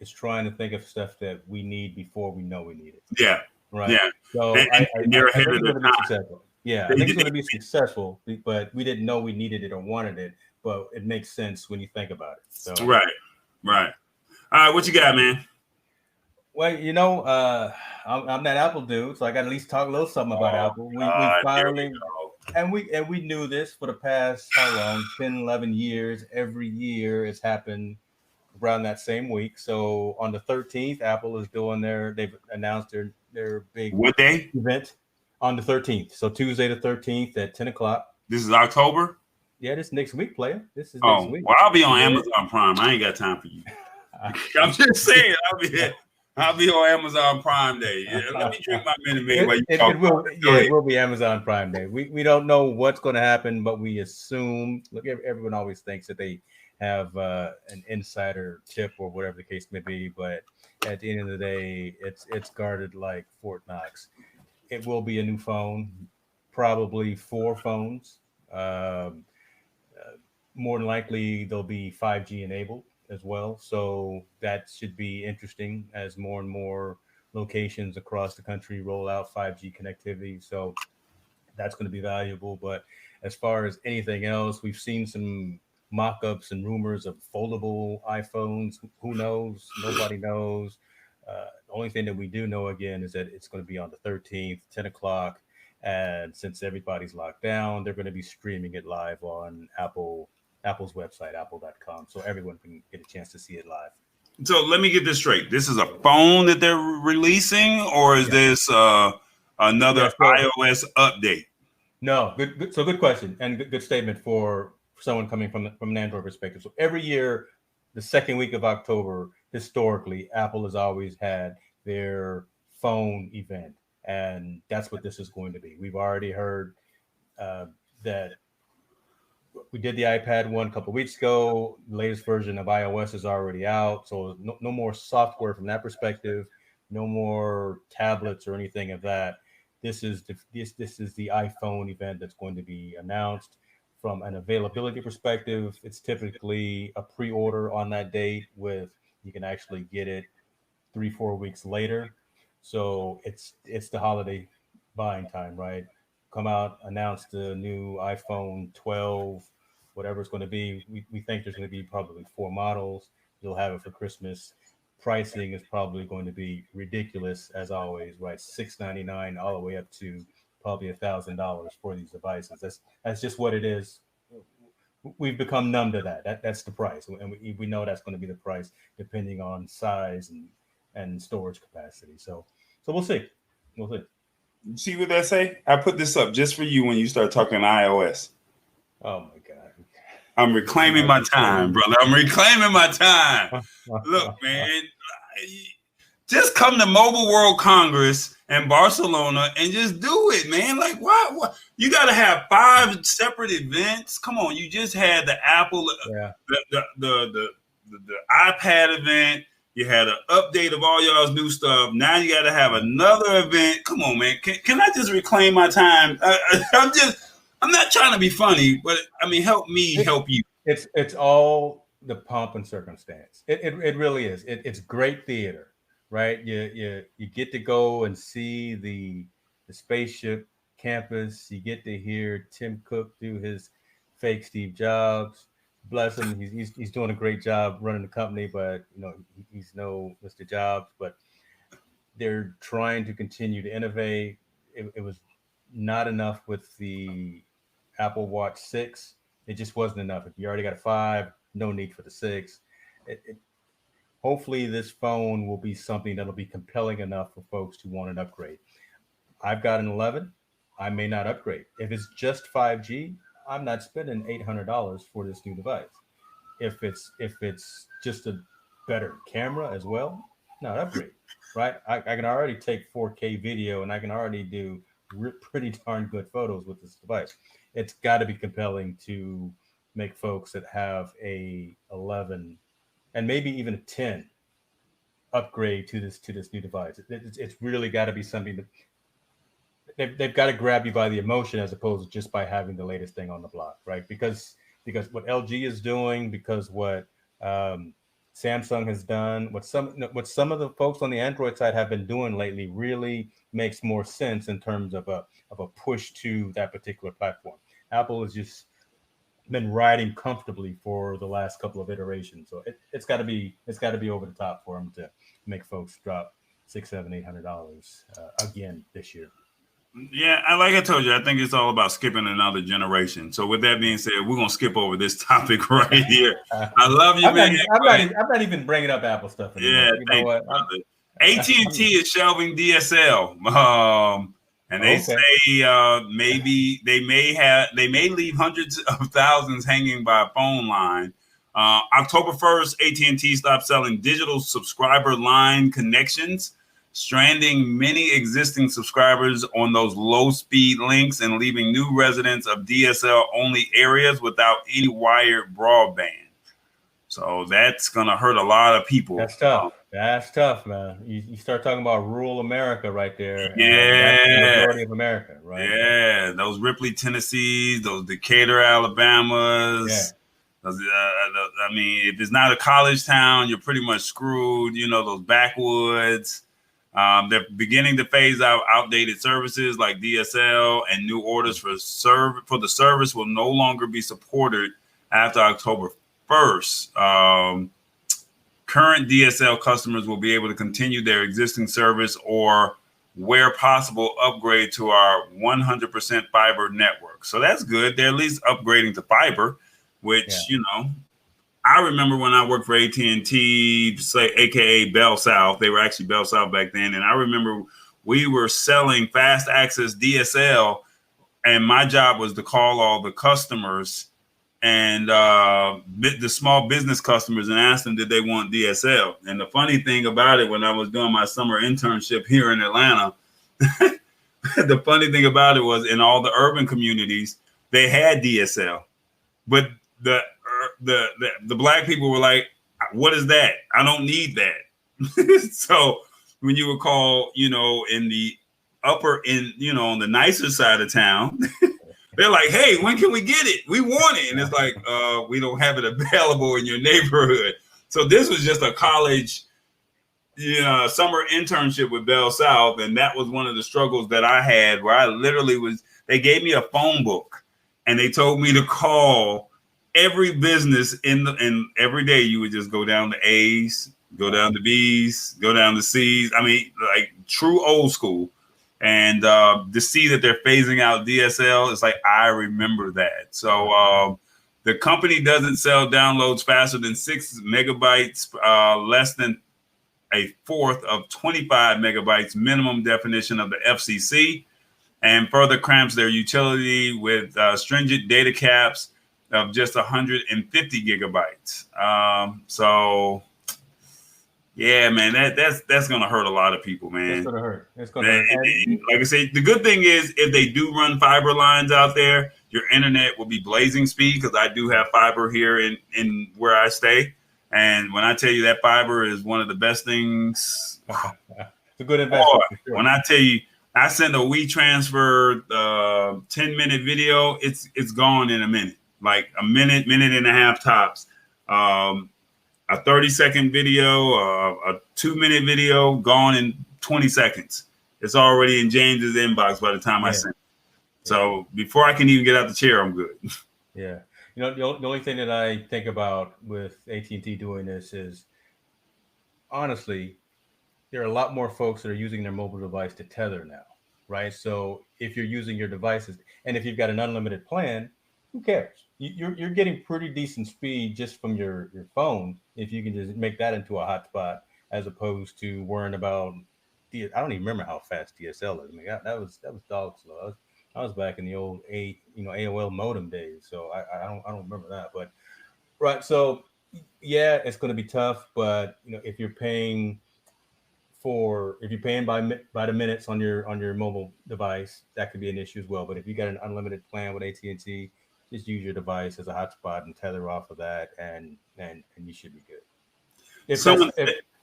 is trying to think of stuff that we need before we know we need it. Yeah. Right. Yeah. So they're ahead of their time. Successful. Yeah, I think it's going to be successful, but we didn't know we needed it or wanted it. But it makes sense when you think about it. So right. All right, what you got, man? Well, I'm that Apple dude, so I got to at least talk a little something about Apple. We finally, and we knew this for the past how long? 10, 11 years. Every year it's happened around that same week. So on the 13th, Apple is doing they've announced their big what day event. On the 13th. So Tuesday the 13th at 10 o'clock. This is October? Yeah, this is next week, player. This is next week. Well, I'll be on Amazon Prime. I ain't got time for you. I'm just saying, I'll be on Amazon Prime Day. Yeah, let me drink my Minute Maid while you talk. It will be Amazon Prime Day. We don't know what's going to happen, but we assume. Look, everyone always thinks that they have an insider tip or whatever the case may be, but at the end of the day, it's guarded like Fort Knox. It will be a new phone, probably 4 phones. More than likely, they'll be 5G enabled as well. So that should be interesting as more and more locations across the country roll out 5G connectivity. So that's going to be valuable. But as far as anything else, we've seen some mock-ups and rumors of foldable iPhones. Who knows? Nobody knows. The only thing that we do know, again, is that it's going to be on the 13th, 10 o'clock. And since everybody's locked down, they're going to be streaming it live on Apple's website, apple.com. So everyone can get a chance to see it live. So let me get this straight. This is a phone that they're releasing, or is this another iOS update? No, good. So good question and good statement for someone coming from an Android perspective. So every year, the second week of October, historically, Apple has always had their phone event, and that's what this is going to be. We've already heard that we did the iPad one a couple of weeks ago. The latest version of iOS is already out, so no more software from that perspective. No more tablets or anything of that. This is the iPhone event that's going to be announced. From an availability perspective, it's typically a pre-order on that date with you can actually get it 3-4 weeks later. So it's the holiday buying time, right? Come out, announce the new iPhone 12, whatever it's going to be. We think there's going to be probably 4 models. You'll have it for Christmas. Pricing is probably going to be ridiculous as always, right? $699 all the way up to probably $1,000 for these devices. That's just what it is. We've become numb to that. That's the price, and we know that's going to be the price depending on size and storage capacity. So we'll see. We'll see. See what they say? I put this up just for you when you start talking iOS. Oh my God. I'm reclaiming my time, brother. I'm reclaiming my time. Look, man, just come to Mobile World Congress in Barcelona and just do it, man. Like, why? You got to have 5 separate events. Come on, you just had the Apple, the iPad event. You had an update of all y'all's new stuff. Now you got to have another event. Come on, man. Can I just reclaim my time? I'm not trying to be funny, but I mean, help me help you. It's all the pomp and circumstance. It really is. It's great theater, right? You get to go and see the spaceship campus. You get to hear Tim Cook do his fake Steve Jobs. Bless him. He's doing a great job running the company, but he's no Mr. Jobs. But they're trying to continue to innovate. It was not enough with the Apple Watch 6. It just wasn't enough. If you already got a 5, no need for the 6. Hopefully this phone will be something that'll be compelling enough for folks to want an upgrade. I've got an 11. I may not upgrade. If it's just 5G, I'm not spending $800 for this new device. If it's just a better camera as well, not upgrade, right? I can already take 4K video and I can already do pretty darn good photos with this device. It's got to be compelling to make folks that have a 11 and maybe even a 10 upgrade to this new device. It's really got to be something that they've got to grab you by the emotion as opposed to just by having the latest thing on the block, right? Because what LG is doing, because what Samsung has done, what some of the folks on the Android side have been doing lately really makes more sense in terms of a push to that particular platform. Apple has just been riding comfortably for the last couple of iterations, so it's got to be over the top for them to make folks drop $600, $700, $800 again this year. Yeah, like I told you, I think it's all about skipping another generation. So with that being said, we're gonna skip over this topic right here. I love you, man. I'm not even bringing up Apple stuff anymore. Yeah, you know what? AT&T is shelving DSL, and they say maybe they may leave hundreds of thousands hanging by a phone line. October 1st, AT&T stopped selling digital subscriber line connections, stranding many existing subscribers on those low-speed links and leaving new residents of DSL-only areas without any wired broadband. So that's going to hurt a lot of people. That's tough. That's tough, man. You start talking about rural America right there. Yeah. That's the majority of America, right? Yeah. Those Ripley, Tennessees, those Decatur, Alabamas. Yeah. I mean, if it's not a college town, you're pretty much screwed. Those backwoods. They're beginning to phase out outdated services like DSL, and new orders for the service will no longer be supported after October 1st. Current DSL customers will be able to continue their existing service or, where possible, upgrade to our 100% fiber network. So that's good. They're at least upgrading to fiber, which, I remember when I worked for AT&T, say AKA Bell South. They were actually Bell South back then, and I remember we were selling fast access DSL, and my job was to call all the customers and the small business customers and ask them did they want DSL. And the funny thing about it, when I was doing my summer internship here in Atlanta, the funny thing about it was in all the urban communities they had DSL, but the black people were like, "What is that? I don't need that." So when you would call, in the upper on the nicer side of town. They're like, "Hey, when can we get it? We want it." And it's like, we don't have it available in your neighborhood. So this was just a college, summer internship with Bell South. And that was one of the struggles that I had, where I literally they gave me a phone book and they told me to call every business and every day you would just go down to A's, go down to B's, go down to C's. I mean, like true old school. And to see that they're phasing out DSL, it's like, I remember that. So the company doesn't sell downloads faster than 6 megabytes, less than a fourth of 25 megabytes minimum definition of the FCC, and further cramps their utility with stringent data caps of just 150 gigabytes. So yeah, man, that's gonna hurt a lot of people, man. It's gonna hurt. It's gonna hurt. And like I say, the good thing is if they do run fiber lines out there, your internet will be blazing speed, because I do have fiber here in where I stay. And when I tell you that fiber is one of the best things, it's a good investment. Sure. When I tell you, I send a WeTransfer 10-minute video, it's gone in a minute, like a minute and a half tops. A 30-second video, a 2-minute video, gone in 20 seconds. It's already in James's inbox by the time I send it. So before I can even get out the chair, I'm good. Yeah. The only thing that I think about with AT&T doing this is, honestly, there are a lot more folks that are using their mobile device to tether now, right? So if you're using your devices, and if you've got an unlimited plan, who cares? You're getting pretty decent speed just from your phone if you can just make that into a hotspot, as opposed to worrying about. I don't even remember how fast DSL is. I mean, that was dog slow. I was back in the old AOL modem days, so I don't remember that. But right, so yeah, it's going to be tough. But if you're paying by the minutes on your mobile device, that could be an issue as well. But if you got an unlimited plan with AT&T, just use your device as a hotspot and tether off of that, and you should be good.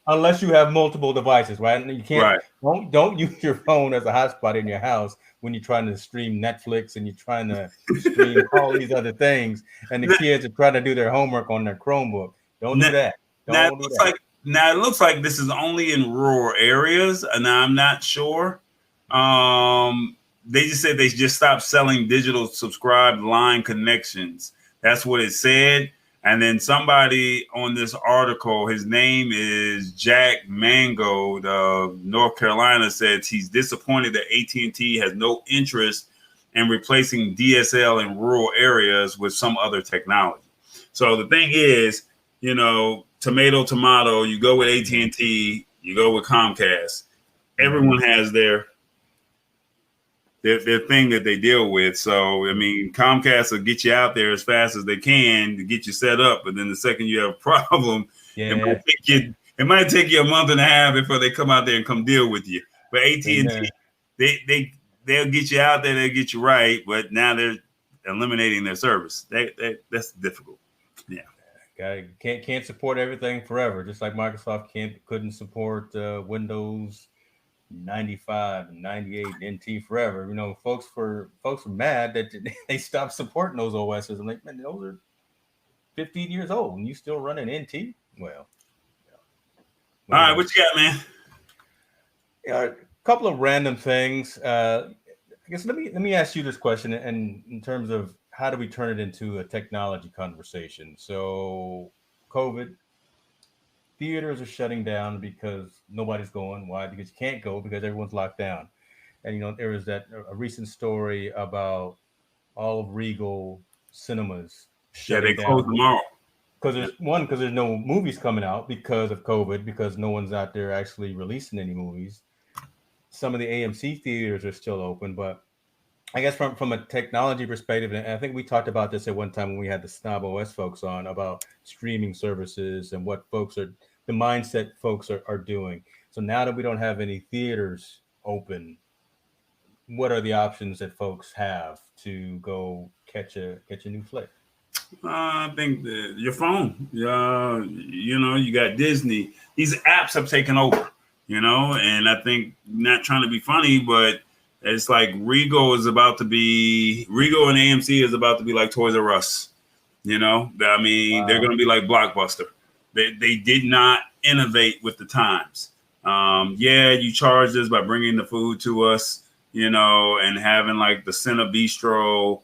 Unless you have multiple devices, right? And you can't. Right. Don't use your phone as a hotspot in your house when you're trying to stream Netflix and you're trying to stream all these other things, and the kids are trying to do their homework on their Chromebook. Don't do that. Now it looks like this is only in rural areas, and I'm not sure. They just said they just stopped selling digital subscribed line connections. That's what it said. And then somebody on this article, his name is Jack Mangold of North Carolina, says he's disappointed that AT&T has no interest in replacing DSL in rural areas with some other technology. So the thing is, tomato, you go with AT&T, you go with Comcast. Everyone has their thing that they deal with. So, I mean, Comcast will get you out there as fast as they can to get you set up. But then the second you have a problem, it might take you a month and a half before they come out there and come deal with you. But AT&T, they'll get you out there, they'll get you right. But now they're eliminating their service. That's difficult. Yeah. Can't support everything forever. Just like Microsoft couldn't support Windows 95 and 98 NT forever. Folks were mad that they stopped supporting those OSs. I'm like, man, those are 15 years old and you still running NT? Well, all right, what you got, man? A couple of random things. I guess let me ask you this question, and in terms of how do we turn it into a technology conversation? So, COVID. Theaters are shutting down because nobody's going. Why? Because you can't go because everyone's locked down. And there was a recent story about all of Regal cinemas shutting down. Close tomorrow. because there's no movies coming out because of COVID, because no one's out there actually releasing any movies. Some of the AMC theaters are still open, but I guess from a technology perspective, and I think we talked about this at one time when we had the Snob OS folks on about streaming services and what the mindset folks are doing. So now that we don't have any theaters open, what are the options that folks have to go catch a new flick? I think your phone. You got Disney. These apps have taken over. And I think, not trying to be funny, but it's like Regal and AMC is about to be like Toys R Us. I mean, They're going to be like Blockbuster. They did not innovate with the times. You charged us by bringing the food to us, and having like the Center Bistro,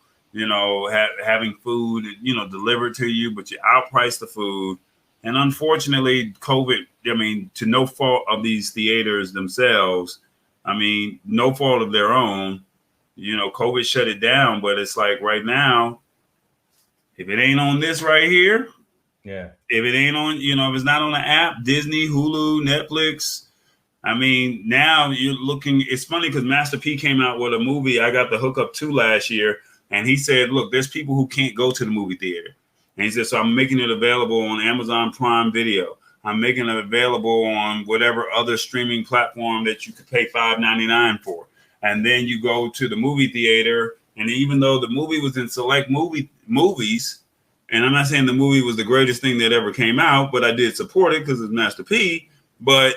having food, delivered to you, but you outpriced the food. And unfortunately, COVID, to no fault of these theaters themselves, no fault of their own, COVID shut it down. But it's like right now, if it ain't on this right here, if it ain't on, if it's not on the app, Disney, Hulu, Netflix, now you're looking. It's funny because Master P came out with a movie I got the hookup to last year, and he said, look, there's people who can't go to the movie theater. And he said, so I'm making it available on Amazon Prime Video. I'm making it available on whatever other streaming platform that you could pay $5.99 for. And then you go to the movie theater, and even though the movie was in select movies, and I'm not saying the movie was the greatest thing that ever came out, but I did support it because it's Master P. But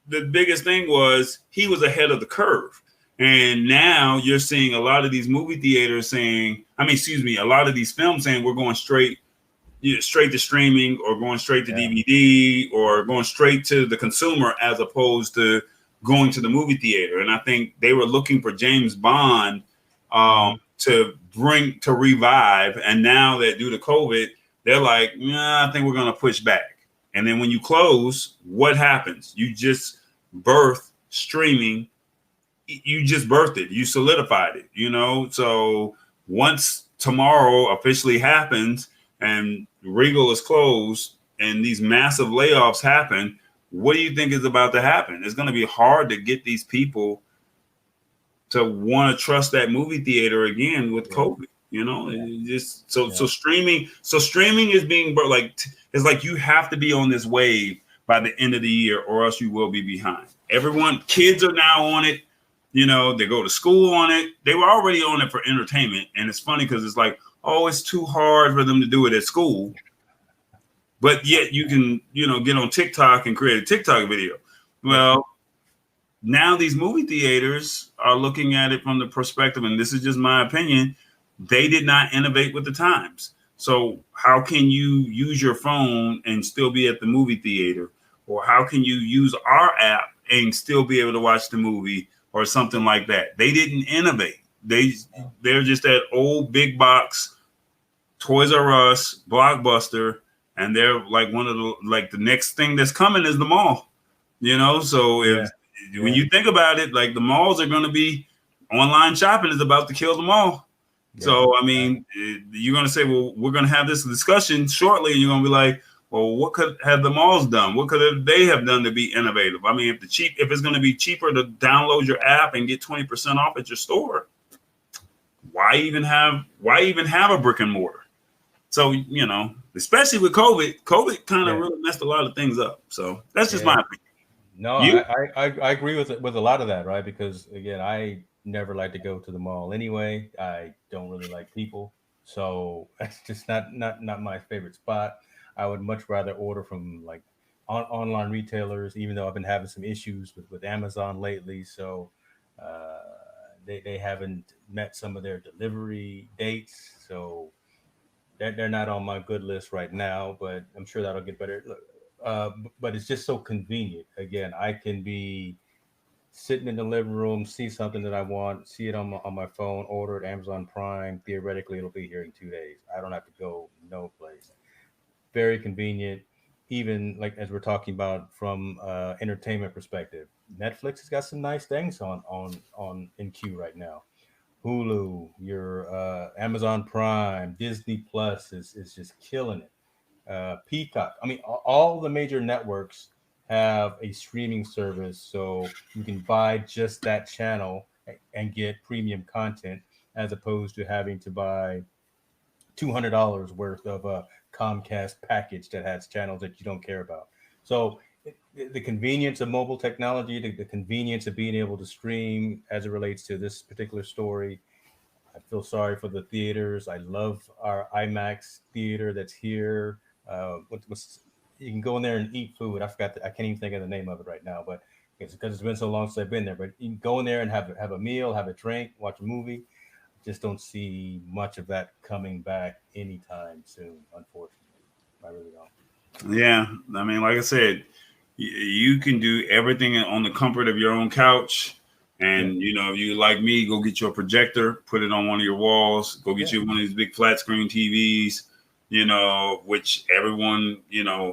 the biggest thing was he was ahead of the curve. And now you're seeing a lot of these movie theaters saying, a lot of these films saying we're going straight to streaming, or going straight to DVD, or going straight to the consumer, as opposed to going to the movie theater. And I think they were looking for James Bond to revive. And now that due to COVID, they're like, I think we're going to push back. And then when you close, what happens? You just birth streaming. You just birthed it. You solidified it, So once tomorrow officially happens and Regal is closed and these massive layoffs happen, what do you think is about to happen? It's going to be hard to get these people to want to trust that movie theater again with COVID. So streaming is being it's like you have to be on this wave by the end of the year, or else you will be behind. Kids are now on it. They go to school on it. They were already on it for entertainment. And it's funny because it's like, it's too hard for them to do it at school. But yet you can, get on TikTok and create a TikTok video. Well, now these movie theaters are looking at it from the perspective, and this is just my opinion, they did not innovate with the times. So how can you use your phone and still be at the movie theater? Or how can you use our app and still be able to watch the movie, or something like that? They didn't innovate. They're just that old big box Toys R Us, Blockbuster, and they're like one of the next thing that's coming is the mall. So when you think about it, like the malls are going to be, online shopping is about to kill them all. Yeah. So, you're going to say, well, we're going to have this discussion shortly, and you're going to be like, well, what could have the malls done? What could they have done to be innovative? If it's going to be cheaper to download your app and get 20% off at your store, why even have a brick and mortar? So, especially with COVID kind of really messed a lot of things up. So that's just my opinion. No, I agree with a lot of that, right? Because again, I never like to go to the mall anyway. I don't really like people, so that's just not my favorite spot. I would much rather order from like online retailers, even though I've been having some issues with Amazon lately. So they haven't met some of their delivery dates, so they're not on my good list right now. But I'm sure that'll get better. But it's just so convenient. Again, I can be sitting in the living room, see something that I want, see it on my phone, order it Amazon Prime. Theoretically, it'll be here in 2 days. I don't have to go no place. Very convenient. Even like as we're talking about from entertainment perspective, Netflix has got some nice things on in queue right now. Hulu, your Amazon Prime, Disney Plus is just killing it. Peacock. I mean, all the major networks have a streaming service, so you can buy just that channel and get premium content, as opposed to having to buy $200 worth of a Comcast package that has channels that you don't care about. So the convenience of mobile technology, the convenience of being able to stream as it relates to this particular story. I feel sorry for the theaters. I love our IMAX theater that's here. What's you can go in there and eat food. I can't even think of the name of it right now, but it's because it's been so long since I've been there. But you can go in there and have a meal, have a drink, watch a movie. Just don't see much of that coming back anytime soon, unfortunately. I really don't. Yeah, I mean, like I said, you can do everything on the comfort of your own couch. And, if you like me, go get you a projector, put it on one of your walls, go get you one of these big flat screen TVs, which everyone,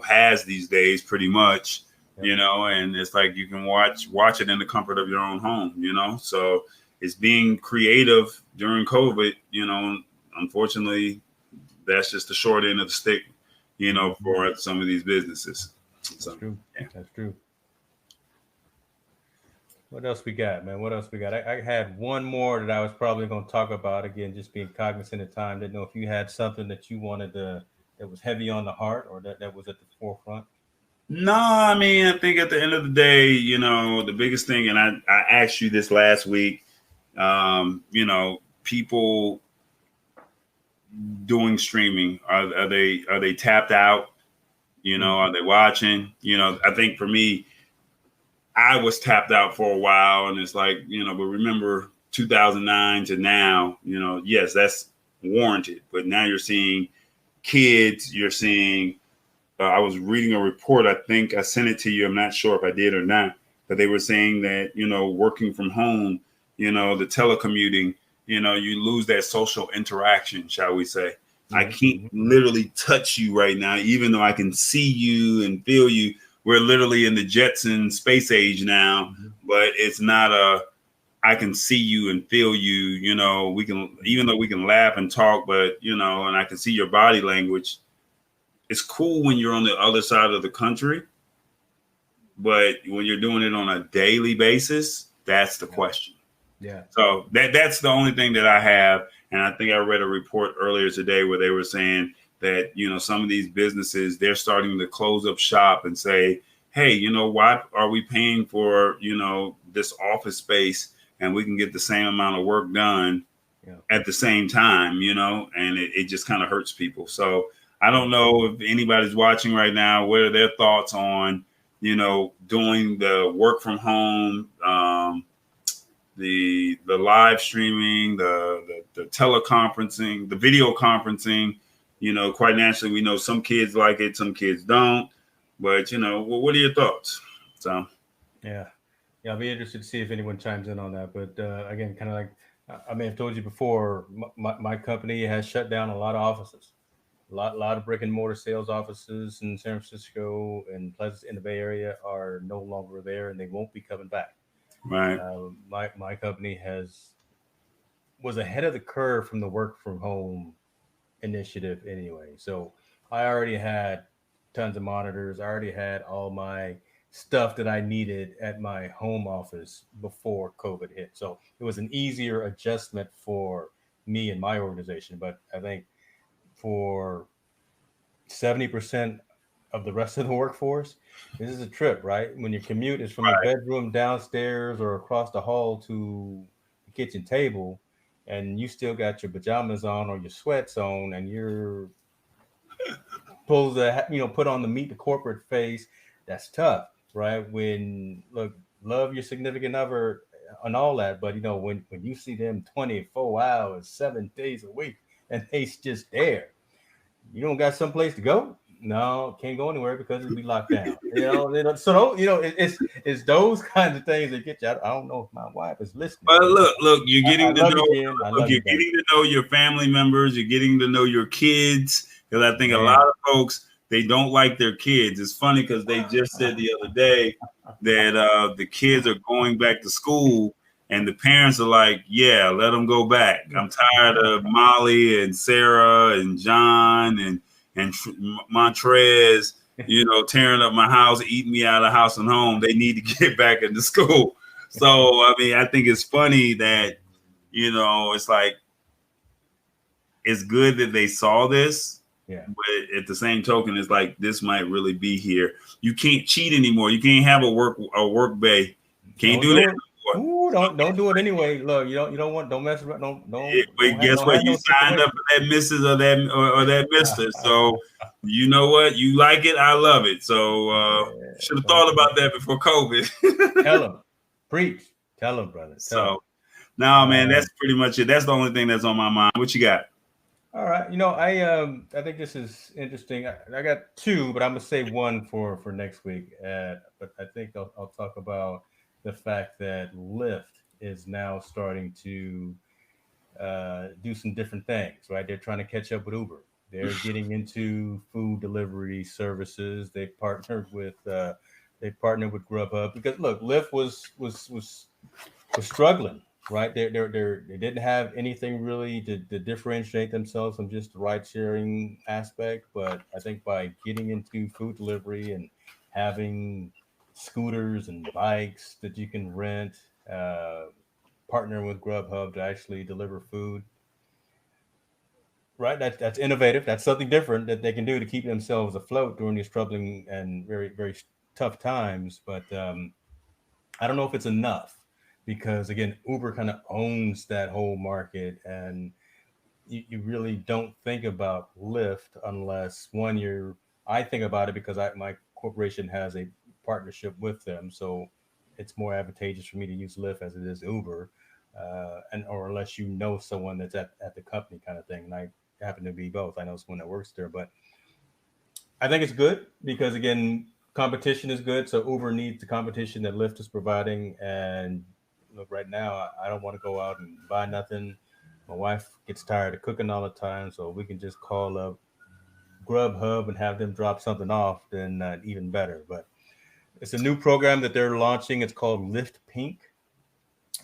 has these days pretty much, and it's like you can watch it in the comfort of your own home, so it's being creative during COVID, unfortunately, that's just the short end of the stick, for some of these businesses. So, that's true. Yeah. That's true. What else we got, man? What else we got? I had one more that I was probably going to talk about. Again, just being cognizant of time. Didn't know if you had something that you wanted to, that was heavy on the heart, or that was at the forefront. No, I mean, I think at the end of the day, the biggest thing, and I asked you this last week, people doing streaming, are they tapped out? Are they watching? I think for me, I was tapped out for a while, and it's like, but remember 2009 to now, yes, that's warranted. But now you're seeing kids, you're seeing, I was reading a report, I think I sent it to you. I'm not sure if I did or not, but they were saying that, working from home, the telecommuting, you lose that social interaction, shall we say. Mm-hmm. I can't literally touch you right now, even though I can see you and feel you. We're literally in the Jetson space age now, but it's not I can see you and feel you, we can, even though we can laugh and talk, but, and I can see your body language. It's cool when you're on the other side of the country, but when you're doing it on a daily basis, that's the question. Yeah. So that's the only thing that I have. And I think I read a report earlier today where they were saying that, some of these businesses, they're starting to close up shop and say, hey, why are we paying for, this office space and we can get the same amount of work done at the same time, and it just kind of hurts people. So I don't know if anybody's watching right now, what are their thoughts on, doing the work from home, the live streaming, the teleconferencing, the video conferencing. Quite naturally, we know some kids like it, some kids don't. But, what are your thoughts? So, yeah, I'll be interested to see if anyone chimes in on that. But again, kind of like I may have told you before, my company has shut down a lot of offices, a lot of brick and mortar sales offices in San Francisco and Pleasant in the Bay Area are no longer there, and they won't be coming back. Right. My company was ahead of the curve from the work from home initiative anyway. So I already had tons of monitors. I already had all my stuff that I needed at my home office before COVID hit. So it was an easier adjustment for me and my organization. But I think for 70% of the rest of the workforce, this is a trip, right? When your commute is from the bedroom downstairs or across the hall to the kitchen table, and you still got your pajamas on or your sweats on, and you're supposed to, put on the meet the corporate face. That's tough, right? When love your significant other and all that, but when you see them 24 hours, 7 days a week, and they just there, you don't got someplace to go. No, can't go anywhere because it'll be locked down. So it's those kinds of things that get you. I don't know if my wife is listening. But look, you're getting to know your family members. You're getting to know your kids. Because I think a lot of folks, they don't like their kids. It's funny because they just said the other day that the kids are going back to school, and the parents are like, "Yeah, let them go back. I'm tired of Molly and Sarah and John and." and Montrez, tearing up my house, eating me out of house and home. They need to get back into school. So, I mean, I think it's funny that, it's like, it's good that they saw this. Yeah. But at the same token, it's like, this might really be here. You can't cheat anymore. You can't have a work bay. Can't do that. Ooh, don't do it anyway. Look, don't mess around. But guess what? You signed up for that Mrs. or that Mister. So you know what? You like it, I love it. So should have thought about that before COVID. Tell them, preach. Tell them, brother. No, man, that's pretty much it. That's the only thing that's on my mind. What you got? All right, I think this is interesting. I got two, but I'm gonna save one for next week. But I think I'll talk about the fact that Lyft is now starting to do some different things, right? They're trying to catch up with Uber. They're getting into food delivery services. They've partnered with Grubhub because look, Lyft was struggling, right? They didn't have anything really to differentiate themselves from just the ride sharing aspect. But I think by getting into food delivery and having scooters and bikes that you can rent, partner with Grubhub to actually deliver food. Right, that's innovative. That's something different that they can do to keep themselves afloat during these troubling and very, very tough times. But I don't know if it's enough because again, Uber kind of owns that whole market, and you really don't think about Lyft unless I think about it because my corporation has a partnership with them, so it's more advantageous for me to use Lyft as it is Uber, or unless you know someone that's at the company kind of thing. And I happen to be both. I know someone that works there, but I think it's good because again, competition is good. So Uber needs the competition that Lyft is providing. And look, right now, I don't want to go out and buy nothing. My wife gets tired of cooking all the time, so we can just call up Grubhub and have them drop something off, then even better. But it's a new program that they're launching. It's called Lyft Pink.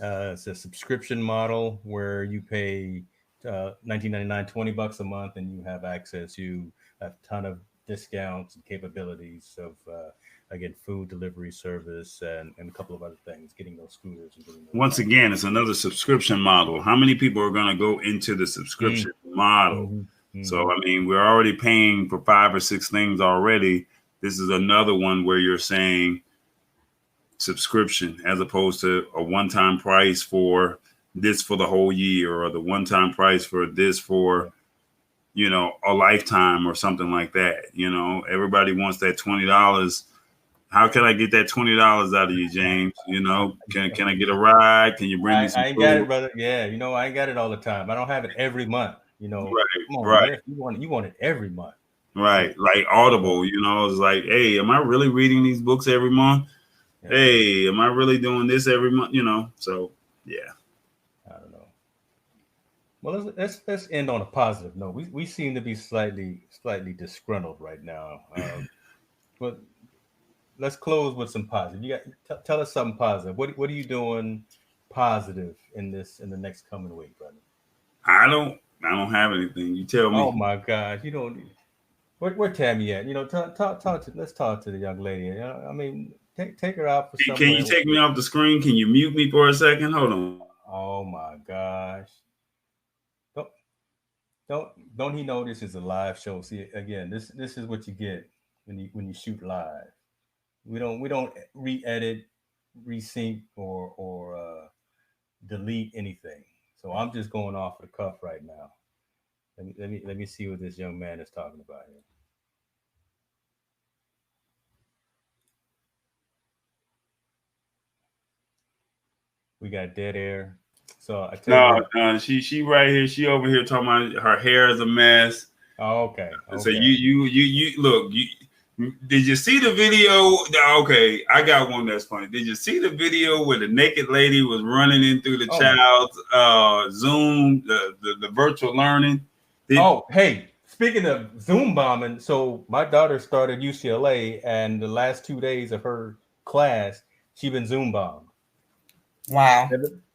It's a subscription model where you pay $19.99, $20 a month, and you have access to a ton of discounts and capabilities of, again, food delivery service and a couple of other things, getting those scooters. Once again, it's another subscription model. How many people are going to go into the subscription model? Mm-hmm. So, I mean, we're already paying for 5 or 6 things already. This is another one where you're saying subscription as opposed to a one-time price for this for the whole year, or the one-time price for this for, a lifetime or something like that. Everybody wants that $20. How can I get that $20 out of you, James? Can I get a ride? Can you bring me some I ain't got it, brother. Yeah, I ain't got it all the time. I don't have it every month. Right, come on, right. Man, you want it every month. Right, like Audible, it's like, hey, am I really reading these books every month? Yeah. Hey, am I really doing this every month? So yeah. I don't know. Well, let's end on a positive note. We seem to be slightly disgruntled right now, but let's close with some positive. You got tell us something positive. What are you doing positive in the next coming week, brother? I don't have anything. You tell me. Oh my God, you don't. Where Tammy at? Let's talk to the young lady. I mean, take her out for somewhere. Can you take me off the screen? Can you mute me for a second? Hold on. Oh my gosh. Don't he know this is a live show? See, again, this is what you get when you shoot live. We don't re-edit, resync, or delete anything. So I'm just going off the cuff right now. Let me see what this young man is talking about here. We got dead air. So I tell you. No, she right here. She over here talking about her hair is a mess. Oh, okay. So you look. Did you see the video? Okay, I got one that's funny. Did you see the video where the naked lady was running in through the child's Zoom, the virtual learning? Hey, speaking of Zoom bombing, so my daughter started UCLA, and the last 2 days of her class, she's been Zoom bombed. Wow.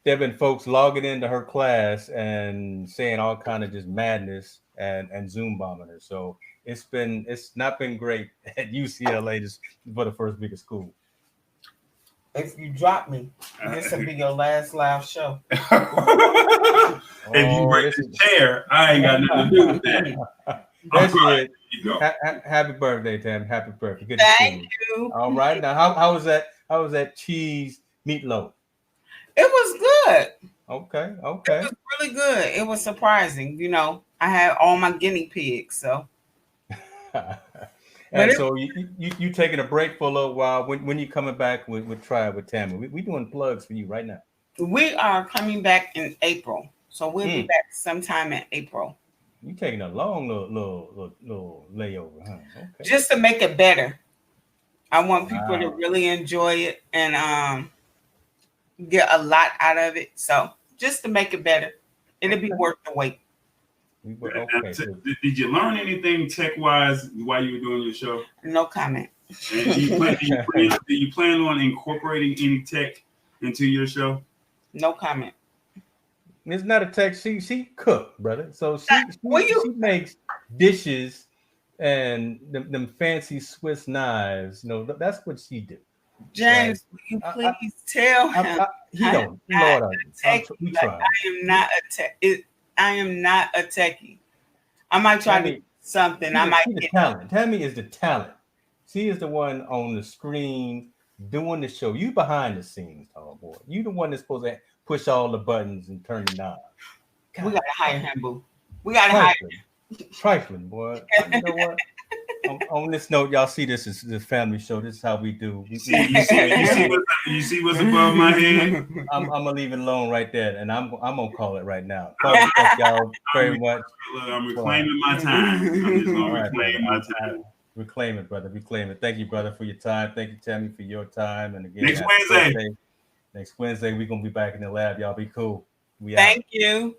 there have been folks logging into her class and saying all kind of just madness and Zoom bombing her. So it's not been great at UCLA just for the first week of school. If you drop me, this will be your last live show. If you break the chair, I ain't got nothing to do with that. That's right, it. Happy birthday, Tam. Happy birthday. Good Thank to see you. All right. Now, how was that? How was that cheese meatloaf? It was good. Okay. It was really good. It was surprising. You know, I had all my guinea pigs, so. And so you taking a break for a little while. When you coming back with Try It with Tammy? We doing plugs for you right now. We are coming back in April, so we'll be back sometime in April. You taking a long little layover, huh? Okay. Just to make it better. I want people to really enjoy it and get a lot out of it. So just to make it better, it'll be worth the wait. Okay. Did you learn anything tech-wise while you were doing your show? No comment. And do you plan on incorporating any tech into your show? No comment. It's not a tech. She cook, brother. So she makes dishes and them fancy Swiss knives. You know, that's what she do. James, will you please tell him? He don't. Lord, I am not a tech. I am not a techie. I might try to do something. I might get talent. Tammy is the talent. She is the one on the screen doing the show. You behind the scenes, tall boy. You the one that's supposed to push all the buttons and turn the knob. We gotta hire him, boo. We gotta hire him. Trifling, boy. You know what? On this note, y'all see this is the family show. This is how we do. You see what's above my head? I'm gonna leave it alone right there, and I'm gonna call it right now. Thank y'all very much. I'm reclaiming my time. I'm just gonna reclaim my time. Reclaim it, brother. Reclaim it. Thank you, brother, for your time. Thank you, Tammy, for your time. And again, next Wednesday, we're gonna be back in the lab. Y'all be cool. Thank you.